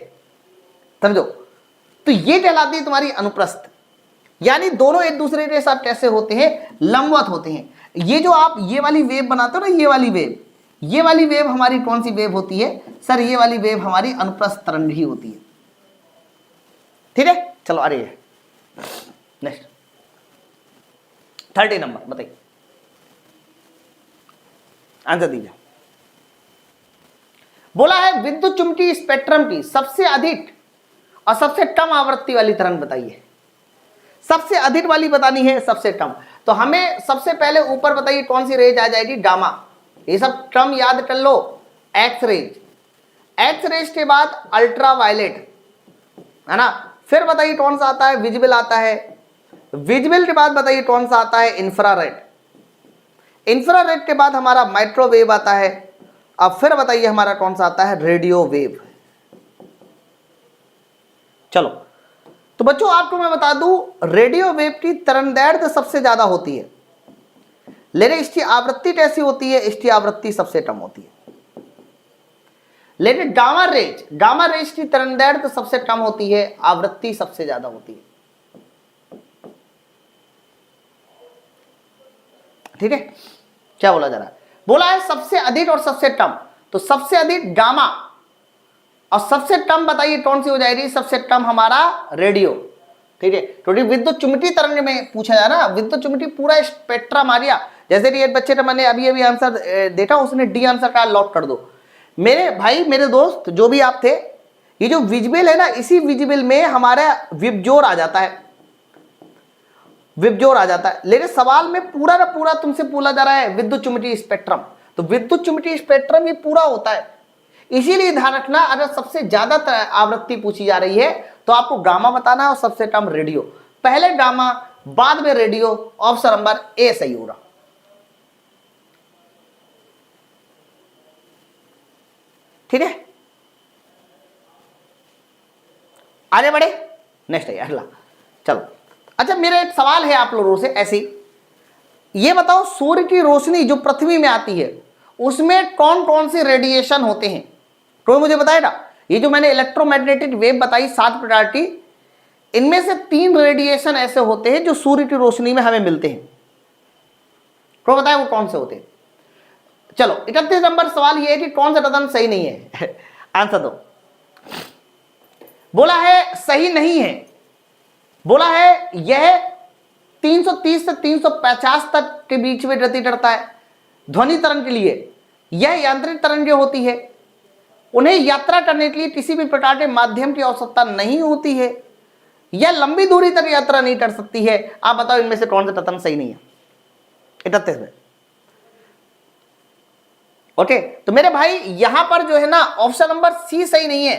समझो। तो ये कहलाती है तुम्हारी अनुप्रस्थ, यानी दोनों एक दूसरे के साथ कैसे होते हैं, लंबवत होते हैं। ये जो आप ये वाली वेव बनाते हो ना, ये वाली वेव हमारी कौन सी वेव होती है सर, ये वाली वेव हमारी अनुप्रस्थ तरंग ही होती है, ठीक है। चलो अरे नेक्स्ट 30 नंबर बताइए, आंसर दीजिए। बोला है विद्युत चुंबकीय स्पेक्ट्रम की सबसे अधिक और सबसे कम आवृत्ति वाली तरंग बताइए। सबसे अधिक वाली बतानी है, सबसे कम। तो हमें सबसे पहले ऊपर बताइए कौन सी रेज आ जाएगी, गामा। ये सब टर्म याद कर लो, एक्स रेज, एक्स रेज के बाद अल्ट्रा वायलेट, है ना। फिर बताइए कौन सा आता है, विजिबल आता है। विजिबल के बाद बताइए कौन सा आता है, इंफ्रारेड। इंफ्रारेड के बाद हमारा माइक्रोवेव आता है। अब फिर बताइए हमारा कौन सा आता है, रेडियो वेव। चलो तो बच्चों आपको मैं बता दूं, रेडियो वेव की तरंगदैर्घ्य सबसे ज्यादा होती है, लेकिन इसकी आवृत्ति कैसी होती है, इसकी आवृत्ति सबसे कम होती है। लेकिन गामा रेज की तरंगदैर्घ्य सबसे कम होती है, आवृत्ति सबसे ज्यादा होती है, ठीक है। क्या बोला जा रहा है, बोला है सबसे अधिक और सबसे कम। तो सबसे अधिक गामा और सबसे कम बताइए कौन सी हो जाएगी, सबसे कम हमारा रेडियो, ठीक है। क्योंकि विद्युत चुंबकीय तरंग में पूछा जा ना, विद्युत चुंबकीय पूरा स्पेक्ट्रम आ गया। जैसे कि एक बच्चे का मैंने अभी आंसर देखा, उसने डी आंसर का लॉक कर दो। मेरे भाई मेरे दोस्त जो भी आप थे, ये जो विजिबल है ना, इसी विजिबल में हमारा विबजोर आ जाता है, विबजोर आ जाता है। लेकिन सवाल में पूरा का पूरा तुमसे पूछा जा रहा है विद्युत चुंबकीय स्पेक्ट्रम। तो विद्युत चुंबकीय स्पेक्ट्रम ये पूरा होता है, इसीलिए ध्यान रखना, अगर सबसे ज्यादा आवृत्ति पूछी जा रही है तो आपको गामा बताना है और सबसे कम रेडियो। पहले गामा बाद में रेडियो, ऑप्शन नंबर ए सही होगा। ठीक है, आगे बढ़े, नेक्स्ट है अगला। चलो अच्छा, मेरा एक सवाल है आप लोगों से ऐसी, ये बताओ सूर्य की रोशनी जो पृथ्वी में आती है उसमें कौन कौन से रेडिएशन होते हैं, कोई मुझे बताएगा। ये जो मैंने इलेक्ट्रोमैग्नेटिक वेव बताई 7 प्रकार की, इनमें से 3 रेडिएशन ऐसे होते हैं जो सूर्य की रोशनी में हमें मिलते हैं, कोई बताए वो कौन से होते हैं। चलो 31 नंबर सवाल ये है कि कौन सा कदम सही नहीं है आंसर दो। बोला है सही नहीं है, बोला है यह 330 से 350 तक के बीच में गति करता है। ध्वनि तरंग के लिए यह यांत्रिक तरंगें होती है, उन्हें यात्रा करने के लिए किसी भी प्रकार के माध्यम की आवश्यकता नहीं होती है, यह लंबी दूरी तक यात्रा नहीं कर सकती है। आप बताओ इनमें से कौन सा कथन सही नहीं है 31 में। ओके, तो मेरे भाई यहां पर जो है ना ऑप्शन नंबर सी सही नहीं है।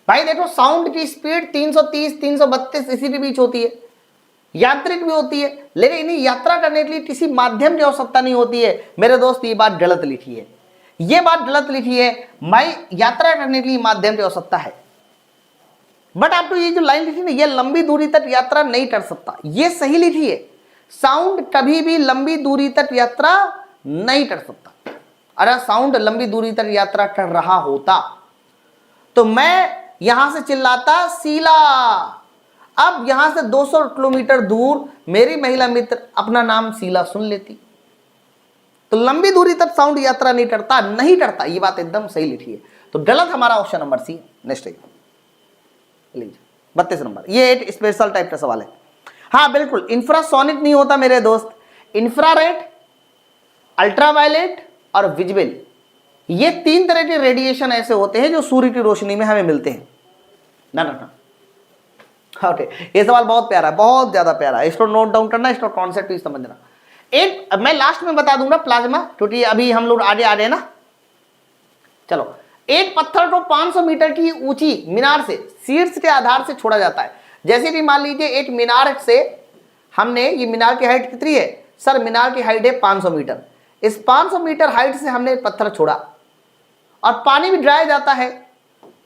भाई देखो साउंड की स्पीड 330 332 इसी के बीच होती है, यांत्रिक भी होती है, लेकिन इन्हें यात्रा करने के लिए किसी माध्यम की आवश्यकता नहीं होती है। मेरे दोस्त ये बात गलत लिखी है, ये बात गलत लिखी है। मैं यात्रा करने के लिए माध्यम की आवश्यकता है, बट आपको ये जो लाइन लिखी ना, ये लंबी दूरी तक यात्रा नहीं कर सकता, ये सही लिखी है। साउंड कभी भी लंबी दूरी तक यात्रा नहीं कर सकता। अगर साउंड लंबी दूरी तक यात्रा कर रहा होता तो मैं यहां से चिल्लाता शीला। अब यहां से 200 किलोमीटर दूर मेरी महिला मित्र अपना नाम शीला सुन लेती। तो लंबी दूरी तक साउंड यात्रा नहीं करता, नहीं करता, ये बात एकदम सही लिखी है। तो गलत हमारा ऑप्शन नंबर सी। नेक्स्ट लीजिए 32 नंबर, ये एक स्पेशल टाइप का सवाल है। हाँ बिल्कुल, इंफ्रासोनिक नहीं होता मेरे दोस्त, इंफ्रारेड, अल्ट्रावायलेट और विजिबल, ये 3 तरह के रेडिएशन ऐसे होते हैं जो सूर्य की रोशनी में हमें मिलते हैं। ना ओके, ये सवाल बहुत प्यारा है, बहुत ज्यादा प्यारा है, इसको नोट डाउन करना, इसको कॉन्सेप्ट भी समझना। एक मैं लास्ट में बता दूंगा प्लाज्मा, क्योंकि अभी हम लोग आगे आ रहे हैं ना। चलो, एक पत्थर को 500 मीटर की ऊंची मीनार से शीर्ष के आधार से छोड़ा जाता है। जैसे कि मान लीजिए एक मीनार से हमने, ये मीनार की हाइट कितनी है सर? मीनार की हाइट है 500 मीटर। इस 500 मीटर हाइट से हमने पत्थर छोड़ा और पानी भी गिराया जाता है।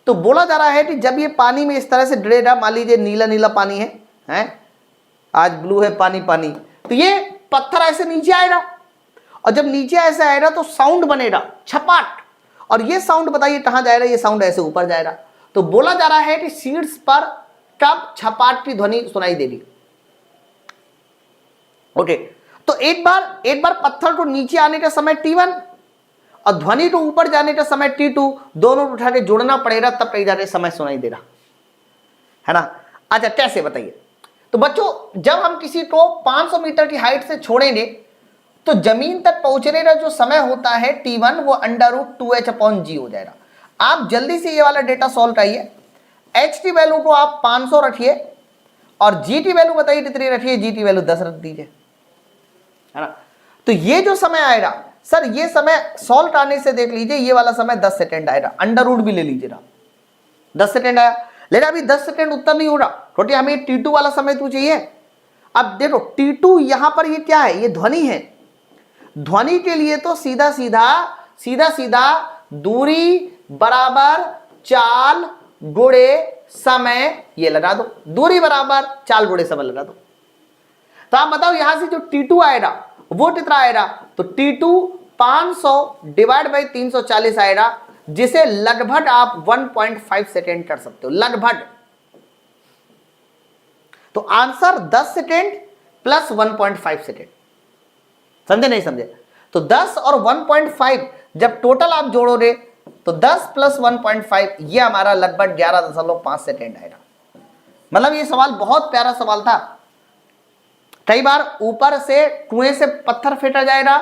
तो बोला जा रहा है कि जब ये पानी में इस तरह से गिरेगा, मान लीजिए नीला नीला पानी है, आज ब्लू है पानी पानी, तो ये पत्थर ऐसे नीचे आएगा, और जब नीचे ऐसे आएगा तो साउंड बनेगा छपाट, और ये साउंड बताइए कहां जाएगा? ये साउंड ऐसे ऊपर जाएगा। तो बोला जा रहा है कि शीर्ष पर कब छपाट की ध्वनि सुनाई देगी। ओके, तो एक बार पत्थर को नीचे आने का समय T1 और ध्वनि को ऊपर जाने का समय T2, दोनों को उठा के जोड़ना पड़ेगा, तब कहीं जाके समय सुनाई दे रहा है ना। अच्छा, कैसे बताइए? तो बच्चों, जब हम किसी को 500 मीटर की हाइट से छोड़ेंगे तो जमीन तक पहुंचने का जो समय होता है T1, वो √2h/g हो जाएगा। आप जल्दी से ये वाला डेटा सॉल्व करिए। h की वैल्यू को आप 500 रखिए और g की वैल्यू बताइए कितनी रखिए? g की वैल्यू 10 रख दीजिए, है ना। तो ये जो समय आएगा सर, ये समय सॉल्व करने से देख लीजिए, ये वाला समय 10 सेकेंड आएगा, अंडर रूट भी ले लीजिएगा, 10 सेकेंड आया। लेकिन अभी 10 सेकेंड उत्तर नहीं होगा, क्योंकि हमें T2 वाला समय तो चाहिए। अब देखो T2 यहां पर ये क्या है? ये ध्वनि है। ध्वनि के लिए तो सीधा सीधा दूरी बराबर चाल गुणे समय, ये लगा दो, दूरी बराबर चाल गुणे समय लगा दो। तो आप बताओ यहां से जो T2 आएगा वो कितना आएगा? तो T2 500 डिवाइड बाई 340 आएगा, जिसे लगभग आप 1.5 सेकेंड कर सकते हो, लगभग। तो आंसर 10 सेकेंड प्लस 1.5 सेकेंड। समझे नहीं समझे? तो 10 और 1.5 जब टोटल आप जोड़ोगे तो 10 प्लस 1.5, ये हमारा लगभग 11.5 सेकेंड आएगा। मतलब ये सवाल बहुत प्यारा सवाल था। कई बार ऊपर से कुएं से पत्थर फेंका जाएगा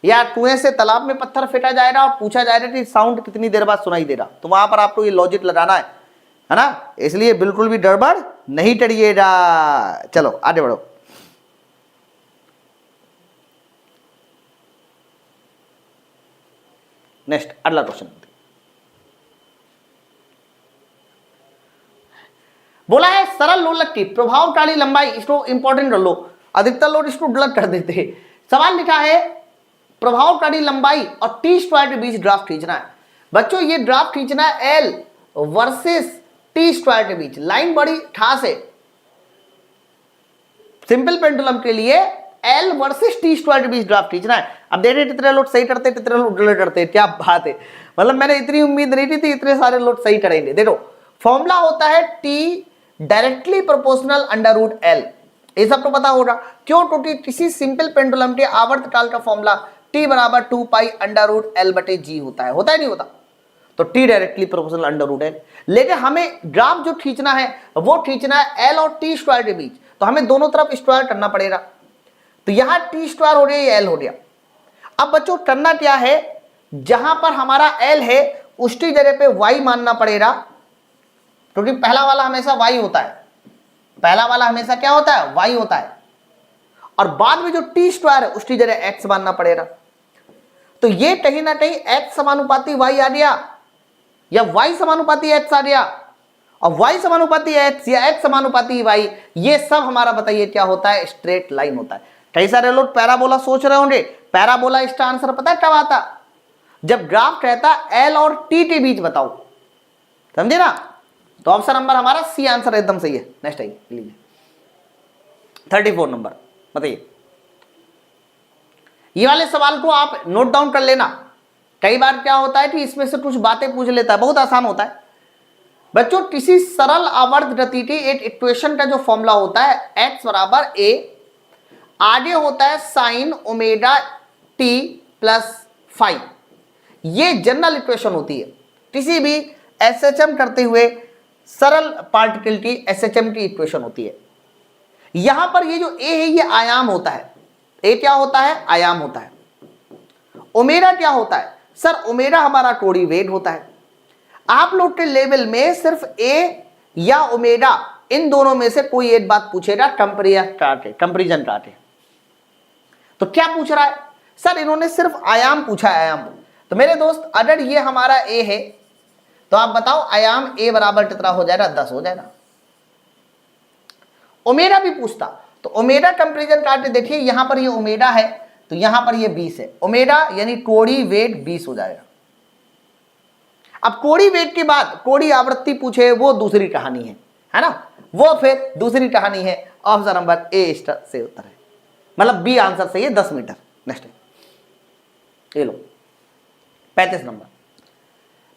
या कुएं से तालाब में पत्थर फेंका जाएगा और पूछा जाएगा कि साउंड कितनी देर बाद सुनाई देगा, तो वहां पर आपको ये लॉजिक लगाना है ना। इसलिए बिल्कुल भी गड़बड़ नहीं करिएगा। चलो आगे बढ़ो। नेक्स्ट अगला क्वेश्चन बोला है, सरल लोलक की प्रभावशाली लंबाई, इसको इंपॉर्टेंट कर लो, अधिकतर लोग इसको गलत कर देते हैं। सवाल लिखा है प्रभावशाली लंबाई और T² के बीच ग्राफ खींचना है। बच्चों ये ग्राफ खींचना है L वर्सेस T² के बीच। लाइन बड़ी खास है, सिंपल पेंडुलम के लिए L वर्सेस T² के बीच ग्राफ खींचना है। अब देखिए कितने लोग सही करते, कितने लोग गलत करते, क्या बात है। मतलब मैंने इतनी उम्मीद नहीं थी इतने सारे लोग सही करेंगे। देखो फॉर्मूला होता है T डायरेक्टली प्रोपोर्शनल √L, ये सबको पता होगा। क्यों? क्योंकि किसी सिंपल पेंडुलम के आवर्तकाल का फॉर्मूला T बराबर 2π √L/g होता है नहीं होता? तो T डायरेक्टली प्रोपोर्शनल √L। लेकिन हमें ग्राफ जो खींचना है वो खींचना है L और T² के बीच, तो हमें दोनों तरफ स्क्वायर करना पड़ेगा। तो यहां T² हो गया, ये L हो गया। अब बच्चों करना क्या है, जहां पर हमारा L है उसकी जगह पे Y मानना पड़ेगा, क्योंकि पहला वाला हमेशा Y होता है, पहला वाला हमेशा क्या होता है? Y होता है। और बाद में जो T² है उसकी जगह X मानना पड़ेगा। तो ये कहीं ना कहीं X समानुपाती Y आ गया या Y समानुपाती X आ गया, और y समानुपाती x या x समानुपाती y, ये सब हमारा बताइए क्या होता है, स्ट्रेट लाइन होता है। कई सारे लोग पैराबोला सोच रहे होंगे, पैराबोला इसका आंसर पता है कब आता, जब ग्राफ कहता L और T के बीच बताओ, समझे ना। तो ऑप्शन नंबर हमारा सी आंसर एकदम सही है। नेक्स्ट आइए लीजिए 34 नंबर, बताइए। ये वाले सवाल को आप नोट डाउन कर लेना, कई बार क्या होता है कि इसमें से कुछ बातें पूछ लेता है, बहुत आसान होता है बच्चों। किसी सरल आवर्त गति की एक इक्वेशन का जो फॉर्मूला होता है x बराबर a, आगे होता है sine omega t plus five, ये जनरल इक्वेशन होती है किसी भी SHM करते हुए सरल पार्टिकल की SHM की इक्वेशन होती है। यहां पर ये जो a है ये आयाम होता है, a क्या होता है, आयाम होता है। ओमेगा क्या होता है सर, ओमेगा हमारा कोणीय वेग होता है। आप लोग के लेवल में सिर्फ a या ओमेगा इन दोनों में से कोई एक बात पूछेगा, कंपैरिजन काटे। तो क्या पूछ रहा है सर, इन्होंने सिर्फ आयाम पूछा है, आयाम। तो मेरे दोस्त अगर ये हमारा a है तो आप बताओ आयाम a बराबर कितना हो जाएगा, 10 हो जाएगा। ओमेगा भी पूछता तो ओमेगा कंपैरिजन काटे, देखिए यहां पर ये ओमेगा है तो यहां पर ये 20 है, ओमेगा यानी कोणीय वेग 20 हो जाएगा। अब कोणीय वेग के बाद कोणीय आवृत्ति पूछे, वो दूसरी कहानी है ना, वो फिर दूसरी कहानी है। ऑप्शन नंबर ए स्टार से उत्तर है, मतलब बी आंसर सही है, 10 मीटर। नेक्स्ट ये लो 35 नंबर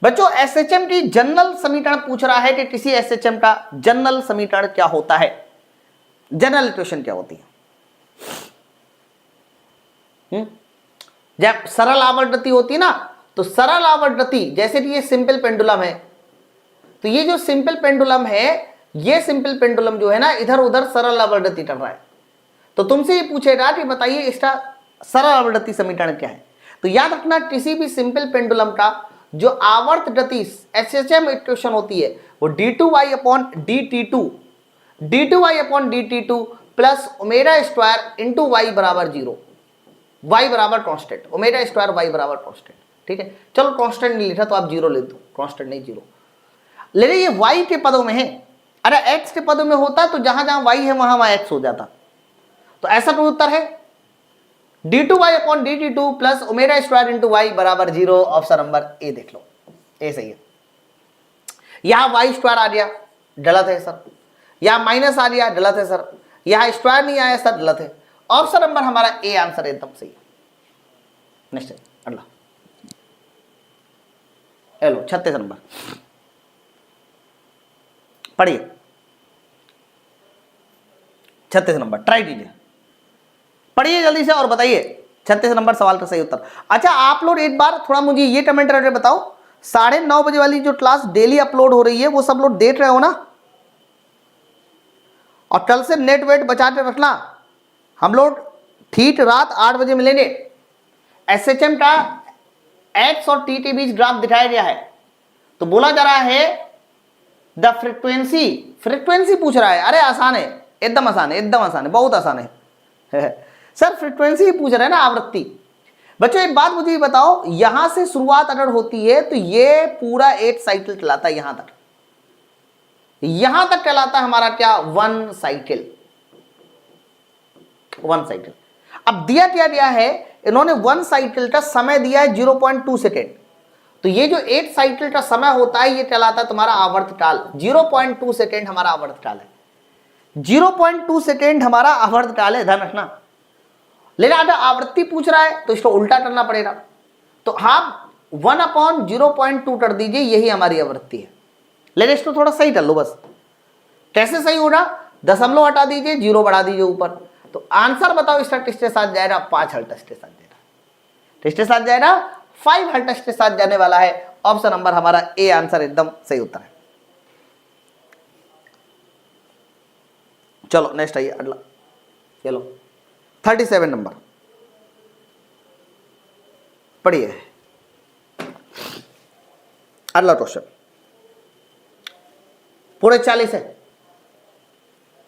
बच्चों, एसएचएम की जनरल समीकरण पूछ रहा है कि किसी एसएचएम का जनरल समीकरण क्या होता है, जनरल इक्वेशन क्या होती है। जब सरल आवर्त गति होती है ना, तो सरल आवर्त गति जैसे कि ये सिंपल पेंडुलम है, तो ये जो सिंपल पेंडुलम है, ये सिंपल पेंडुलम जो है ना इधर उधर सरल आवर्त गति कर रहा है, तो तुमसे ये पूछेगा कि बताइए इसका सरल आवर्त गति समीकरण क्या है। तो याद रखना किसी भी सिंपल पेंडुलम का जो आवर्त गति एसएचएम इक्वेशन होती है वो d2y upon dt2 plus omega square into y बराबर 0, y बराबर कॉन्स्टेंट, ओमेगा स्क्वायर y बराबर कॉन्स्टेंट। ठीक है, चलो कॉन्स्टेंट नहीं लिखा तो आप 0 ले दो, कॉन्स्टेंट नहीं 0 ले रहे, ये y के पदों में है। अरे x के पदों में होता तो जहां जहां y है वहां वहां x हो जाता। तो ऐसा तो उत्तर है d2y upon dt2 plus omega square into y बराबर 0। ऑप्शन नंबर ए देख लो, ए सही है। यहां वाई स्क्वायर आ गया, गलत है सर। यहां माइनस आ गया, गलत है सर। यहां स्क्वायर नहीं आया सर, गलत है। ऑप्शन नंबर हमारा ए आंसर एकदम सही है। नेक्स्ट अगला हेलो 36 नंबर पढ़िए, 36 नंबर ट्राई कीजिए, पढ़िए जल्दी से और बताइए 36 नंबर सवाल का सही उत्तर। अच्छा आप लोग एक बार थोड़ा मुझे ये कमेंट करके बताओ, 9:30 बजे वाली जो क्लास डेली अपलोड हो रही है वो सब लोग देख रहे हो ना, और कल से नेट वेट बचा के रखना। हम लोग ठीक रात 8 बजे मिलेंगे। एसएचएम का एक्स और टी के बीच ग्राफ दिखाया गया है, तो बोला जा रहा है द फ्रीक्वेंसी पूछ रहा है। अरे आसान है, एकदम आसान है, एकदम आसान है, बहुत आसान है सर फ्रीक्वेंसी पूछ रहे हैं ना, आवृत्ति। बच्चों एक बात मुझे बताओ, यहां से शुरुआत अगर होती है तो ये पूरा एक साइकिल चलाता है, यहां तक चलाता है हमारा क्या, 1 साइकिल। अब दिया क्या गया है, इन्होंने 1 साइकिल का समय दिया है 0.2 सेकेंड। तो ये जो 8 साइकिल का समय होता है ये चलाता है तुम्हारा आवर्तकाल, 0.2 सेकेंड हमारा आवर्तकाल है, 0.2 सेकेंड हमारा आवर्तकाल है, ध्यान रखना। लेकिन अगर आवृत्ति पूछ रहा है तो इसको उल्टा करना पड़ेगा। तो आप 1/0.2 कर दीजिए, यही हमारी आवृत्ति है। लेकिन इसको थोड़ा सही कर लो बस। कैसे सही होगा, दशमलव हटा दीजिए, 0 बढ़ा दीजिए ऊपर। तो आंसर बताओ इसका किसके साथ जाएगा, 5 हर्ट्ज के साथ जाएगा। किसके साथ जाएगा, 5 हर्ट्ज के साथ जाने वाला है। ऑप्शन नंबर हमारा ए आंसर एकदम सही उत्तर है। चलो नेक्स्ट आइए अगला, चलो 37 नंबर पढ़िए अगला क्वेश्चन। पूरे 40 है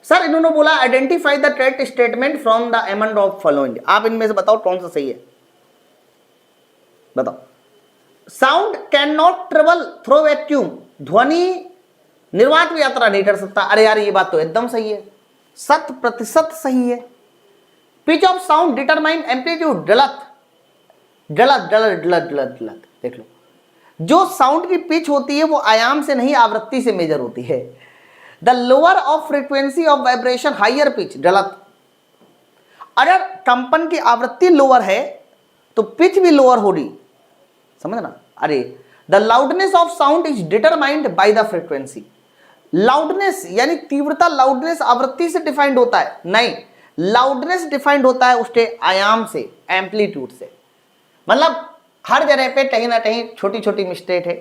सर। इन्होंने बोला identify the correct statement from the Aemond of following. आप इनमें से बताओ कौन सा सही है, बताओ। Sound can not travel through vacuum, ध्वनि निर्वात में यात्रा नहीं कर सकता। अरे यार ये बात तो एकदम सही है, 100% सही है। Pitch of sound determine amplitude, गलत गलत गलत गलत गलत गलत। देख लो, जो साउंड की पिच होती है वो आयाम से नहीं आवृत्ति से मेजर होती है। The lower of frequency of vibration higher pitch, गलत। अगर कंपन की आवृत्ति लोअर है तो पिच भी लोअर होगी, समझना। अरे the loudness of sound is determined by the frequency. Loudness यानी तीव्रता, लाउडनेस आवृत्ति से डिफाइंड होता है? नहीं, लाउडनेस डिफाइंड होता है उसके आयाम से, एम्पलीट्यूड से। मतलब हर जगह पे कहीं ना कहीं छोटी छोटी मिस्टेक है,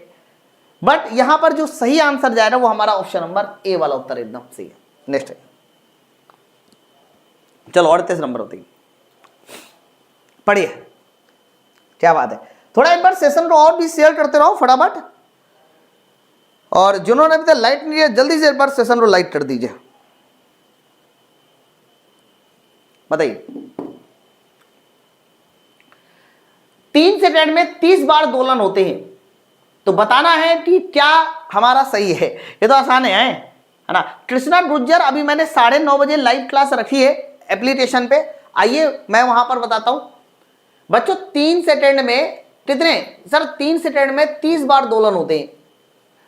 बट यहां पर जो सही आंसर जाएगा वो हमारा ऑप्शन नंबर ए वाला उत्तर एकदम सही है। नेक्स्ट है, चलो 38 नंबर होती है, पढ़िए क्या बात है। थोड़ा एक बार सेशन को और भी शेयर करते रहो फटाफट, और जिन्होंने अभी तक लाइक नहीं किया जल्दी से एक बार सेशन को लाइक कर दीजिए। बताइए, 3 सेकंड में 30 बार दोलन होते हैं, तो बताना है कि क्या हमारा सही है। ये तो आसान है ना। कृष्णा गुज्जर, अभी मैंने 9:30 बजे लाइव क्लास रखी है एप्लीकेशन पे, आइए मैं वहां पर बताता हूं बच्चों। 3 सेकंड में कितने सर? 3 सेकंड में 30 बार दोलन होते हैं,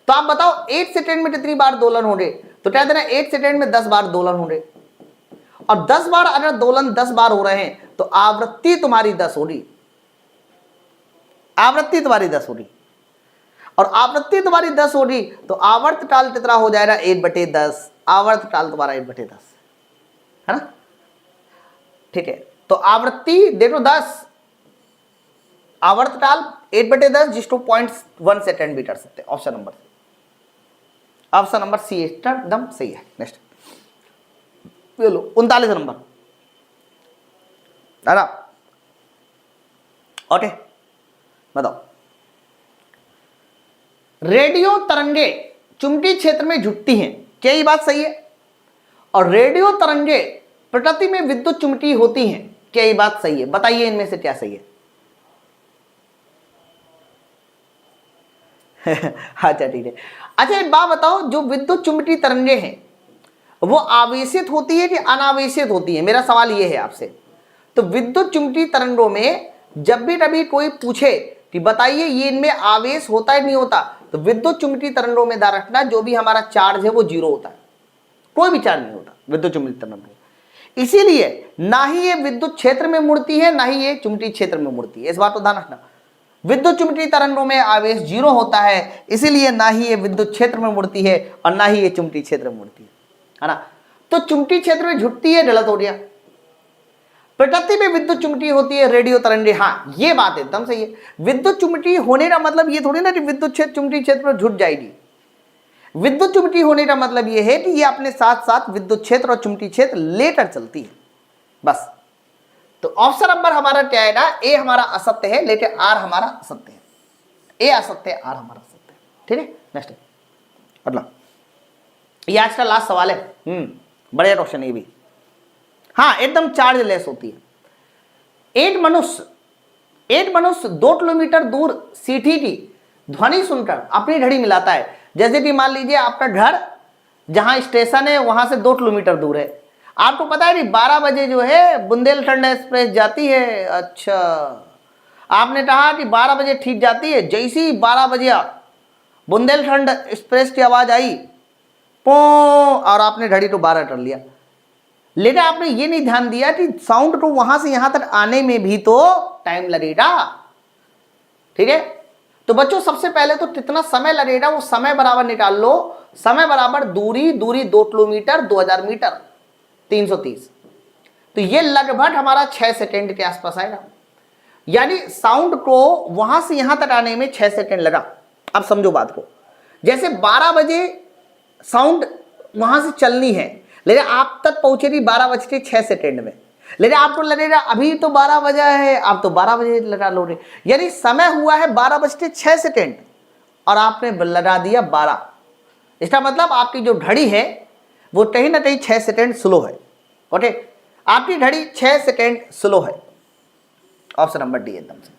तो आप बताओ 8 सेकंड में कितनी बार दोलन होंगे? तो क्या देना, 8 सेकंड में 10 बार दोलन होंगे। और 10 बार अगर दोलन 10 बार हो रहे हैं तो आवृत्ति तुम्हारी 10 होगी, आवृत्ति तुम्हारी 10 होगी। और आवृत्ति तुम्हारी 10 होगी तो आवर्त काल कितना हो जाएगा? 1/10। आवर्त काल तुम्हारा 1/10 है ना, ठीक है। तो आवृत्ति देखो 10, आवर्त काल 1/10, जिसको 0.1 सेकेंड भी कर सकते हैं। ऑप्शन नंबर सी एकदम सही है। नेक्स्ट लो 39 नंबर, ओके बताओ। रेडियो तरंगे चुंबकीय क्षेत्र में झुकती हैं, क्या ये बात सही है? और रेडियो तरंगे प्रकृति में विद्युत चुंबकीय होती हैं, क्या ये बात सही है? बताइए इनमें से क्या सही है। अच्छा ठीक है। अच्छा एक बात बताओ, जो विद्युत चुंबकीय तरंगे हैं वो आवेशित होती है कि अनावेशित होती है? मेरा सवाल ये है आपसे। तो विद्युत चुंबकीय तरंगों में जब भी कभी कोई पूछे कि बताइए ये इनमें आवेश होता है नहीं होता, तो विद्युत चुंबकीय तरंगों में ध्यान रखना जो भी हमारा चार्ज है वो 0 होता है, कोई भी चार्ज नहीं होता विद्युत चुंबकीय तरंगों। इसीलिए ना ही ये विद्युत क्षेत्र में मुड़ती है, ना ही ये चुंबकीय क्षेत्र में मुड़ती है। इस बात को ध्यान रखना, विद्युत चुंबकीय तरंगों में आवेश 0 होता है, इसीलिए ना ही ये विद्युत क्षेत्र में मुड़ती है और ना ही ये चुंबकीय क्षेत्र में मुड़ती है ना। तो चुंबकीय क्षेत्र में झुकती है, गलत हो गया। प्रकृति में विद्युत चुंबकीय होती है रेडियो तरंगे, हाँ ये बात एकदम सही है। विद्युत चुंबकीय होने का मतलब ये थोड़ी ना कि विद्युत क्षेत्र चुंबकीय क्षेत्र में झुक जाएगी। विद्युत चुंबकीय होने का मतलब ये है कि ये अपने साथ साथ विद्युत क्षेत्र और चुंबकीय क्षेत्र लेकर चलती है, बस। तो ऑप्शन नंबर हमारा क्या है ना, ए हमारा असत्य है, लेकिन आर हमारा असत्य है। ए असत्य है, आर हमारा सत्य है, ठीक है। नेक्स्ट अगला, ये आज का लास्ट सवाल है। बढ़िया क्वेश्चन ये भी, हाँ एकदम चार्ज लेस होती है। एक मनुष्य 2 किलोमीटर दूर सीटी की ध्वनि सुनकर अपनी घड़ी मिलाता है। जैसे कि मान लीजिए आपका घर जहां स्टेशन है वहां से 2 किलोमीटर दूर है। आपको पता है कि 12 बजे जो है बुंदेलखंड एक्सप्रेस जाती है। अच्छा, आपने कहा कि 12 बजे ठीक जाती है, जैसी ही 12 बजे बुंदेलखंड एक्सप्रेस की आवाज आई पो, और आपने घड़ी को 12 कर लिया। लेकिन आपने ये नहीं ध्यान दिया कि साउंड को वहां से यहां तक आने में भी तो टाइम लगेगा, ठीक है। तो बच्चों सबसे पहले तो कितना समय लगेगा वो समय बराबर निकाल लो। समय बराबर दूरी 2 किलोमीटर 2000 मीटर 330, तो ये लगभग हमारा 6 सेकेंड के आसपास आएगा। यानी साउंड को वहां से यहां तक आने में 6 सेकेंड लगा। अब समझो बात को, जैसे 12 बजे साउंड वहां से चलनी है, लेकिन आप तक पहुंचेगी 12:06 में, लेकिन आपको लगेगा अभी तो 12 बजा है, आप तो 12 बजे लगा लोगे। यानी समय हुआ है 12:06 और आपने लगा दिया 12। इसका मतलब आपकी जो घड़ी है वो कहीं ना कहीं 6 सेकेंड स्लो है। ओके, आपकी घड़ी 6 सेकेंड स्लो है। ऑप्शन नंबर डी एकदम से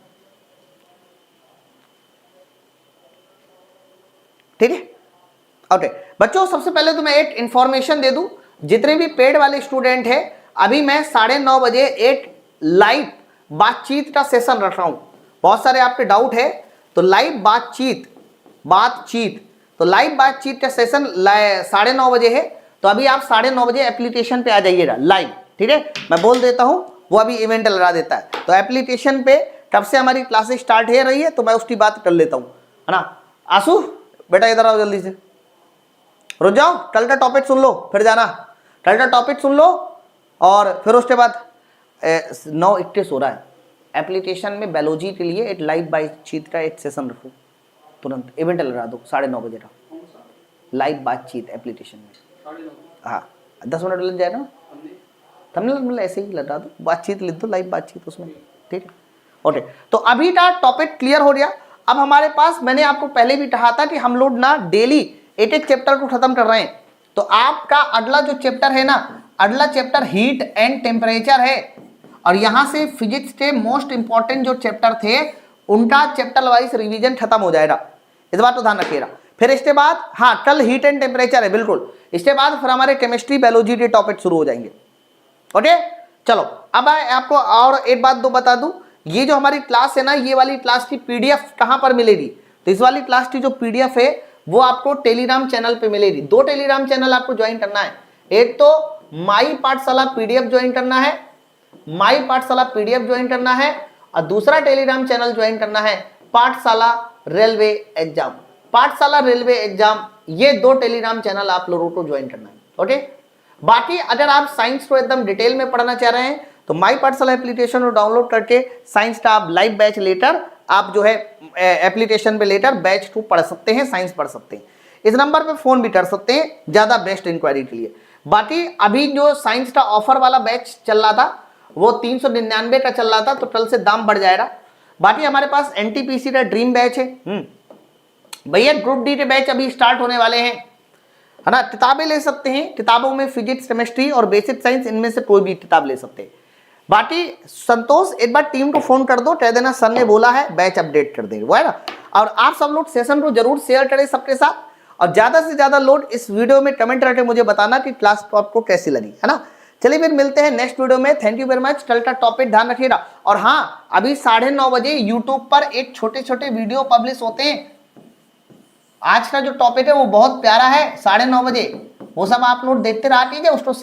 ठीक है। ओके बच्चों, सबसे पहले तो मैं एक इंफॉर्मेशन दे दूं, जितने भी पेड वाले स्टूडेंट हैं, अभी मैं 9:30 बजे एक लाइव बातचीत का सेशन रख रहा हूं। बहुत सारे आपके डाउट है, तो लाइव बातचीत तो लाइव बातचीत का सेशन 9:30 बजे है। तो अभी आप 9:30 बजे एप्लीकेशन पे आ जाइएगा लाइव, ठीक है। मैं बोल देता हूं, वो अभी इवेंट लगा देता है। तो एप्लीकेशन पे कब से हमारी क्लासेस स्टार्ट हो रही है, तो मैं उसकी बात कर लेता हूं, है ना। आंसू बेटा इधर आओ जल्दी से, रुक जाओ, कल का टॉपिक सुन लो, फिर जाना। कल का टॉपिक सुन लो और फिर उसके बाद 9:31 हो रहा है, एप्लीकेशन में बायोलॉजी के लिए एक लाइव बातचीत का एक सेशन रखो, तुरंत इवेंट लगा दो 9:30 बजे का लाइव बातचीत एप्लीकेशन में। हाँ 10 मिनट लग जाए ना, थंबनेल मतलब ऐसे ही लगा दो, बातचीत लिख दो, लाइव बातचीत उसमें, ठीक है। ओके, तो अभी का टॉपिक क्लियर हो गया। अब हमारे पास, मैंने आपको पहले भी कहा था कि हम लोग ना डेली एक चैप्टर को खत्म कर रहे हैं। तो आपका अगला जो चैप्टर है ना, अगला चैप्टर हीट एंड टेम्परेचर है, और यहां से फिजिक्स के मोस्ट इंपॉर्टेंट जो चैप्टर थे उनका चैप्टर वाइज रिवीजन खत्म हो जाएगा, इस बात को ध्यान रखिएगा। फिर इसके बाद, हाँ कल हीट एंड टेम्परेचर है बिल्कुल, इसके बाद फिर हमारे केमिस्ट्री बायोलॉजी के टॉपिक शुरू हो जाएंगे। ओके चलो, अब आपको और एक बात दो बता दूं, ये जो हमारी क्लास है ना, ये वाली क्लास की पीडीएफ कहां पर मिलेगी, तो इस वाली क्लास की जो पीडीएफ है वो आपको टेलीग्राम चैनल पे मिलेगी। 2 टेलीग्राम चैनल आपको ज्वाइन करना है, एक तो माई पाठशाला पीडीएफ ज्वाइन करना है, माई पाठशाला पीडीएफ ज्वाइन करना है, और दूसरा टेलीग्राम चैनल ज्वाइन करना है पाठशाला रेलवे एग्जाम। पाठशाला रेलवे एग्जाम, ये 2 टेलीग्राम चैनल आप लोगों को ज्वाइन करना है। ओके, बाकी अगर आप साइंस को एकदम डिटेल में पढ़ना चाह रहे हैं तो माई पाठशाला एप्लीकेशन को डाउनलोड करके साइंस का आप लाइव बैच लेकर आप जो है एप्लीकेशन पे लेकर बैच को पढ़ सकते हैं, साइंस पढ़ सकते हैं। इस नंबर पे फोन भी कर सकते हैं ज्यादा बेस्ट इंक्वायरी के लिए। बाकी अभी जो साइंस का ऑफर वाला बैच चल रहा था वो 399 का चल रहा था, तो कल से दाम बढ़ जाएगा। बाकी हमारे पास एनटीपीसी का ड्रीम बैच है भैया, ग्रुप डी के बैच अभी स्टार्ट होने वाले हैं, है ना। किताबें ले सकते हैं, किताबों में फिजिक्स केमिस्ट्री और बेसिक साइंस, इनमें से कोई भी किताब ले सकते हैं। बाकी संतोष एक बार टीम को फोन कर दो, कह देना सर ने बोला है बैच अपडेट कर देंगे, वो है ना। और आप सब लोग सेशन को जरूर शेयर करें सबके साथ, और ज्यादा से ज्यादा लोग इस वीडियो में कमेंट करके मुझे बताना कि क्लास आपको कैसी लगी, है ना। चलिए फिर मिलते हैं नेक्स्ट वीडियो में। Thank you very much. कल का टॉपिक ध्यान रखिएगा। और हाँ, अभी 9:30 बजे यूट्यूब पर एक छोटे वीडियो पब्लिश होते हैं। आज का जो टॉपिक है वो बहुत प्यारा है, 9:30 बजे, वो सब आप लोग देखते रह कीजिए, उसको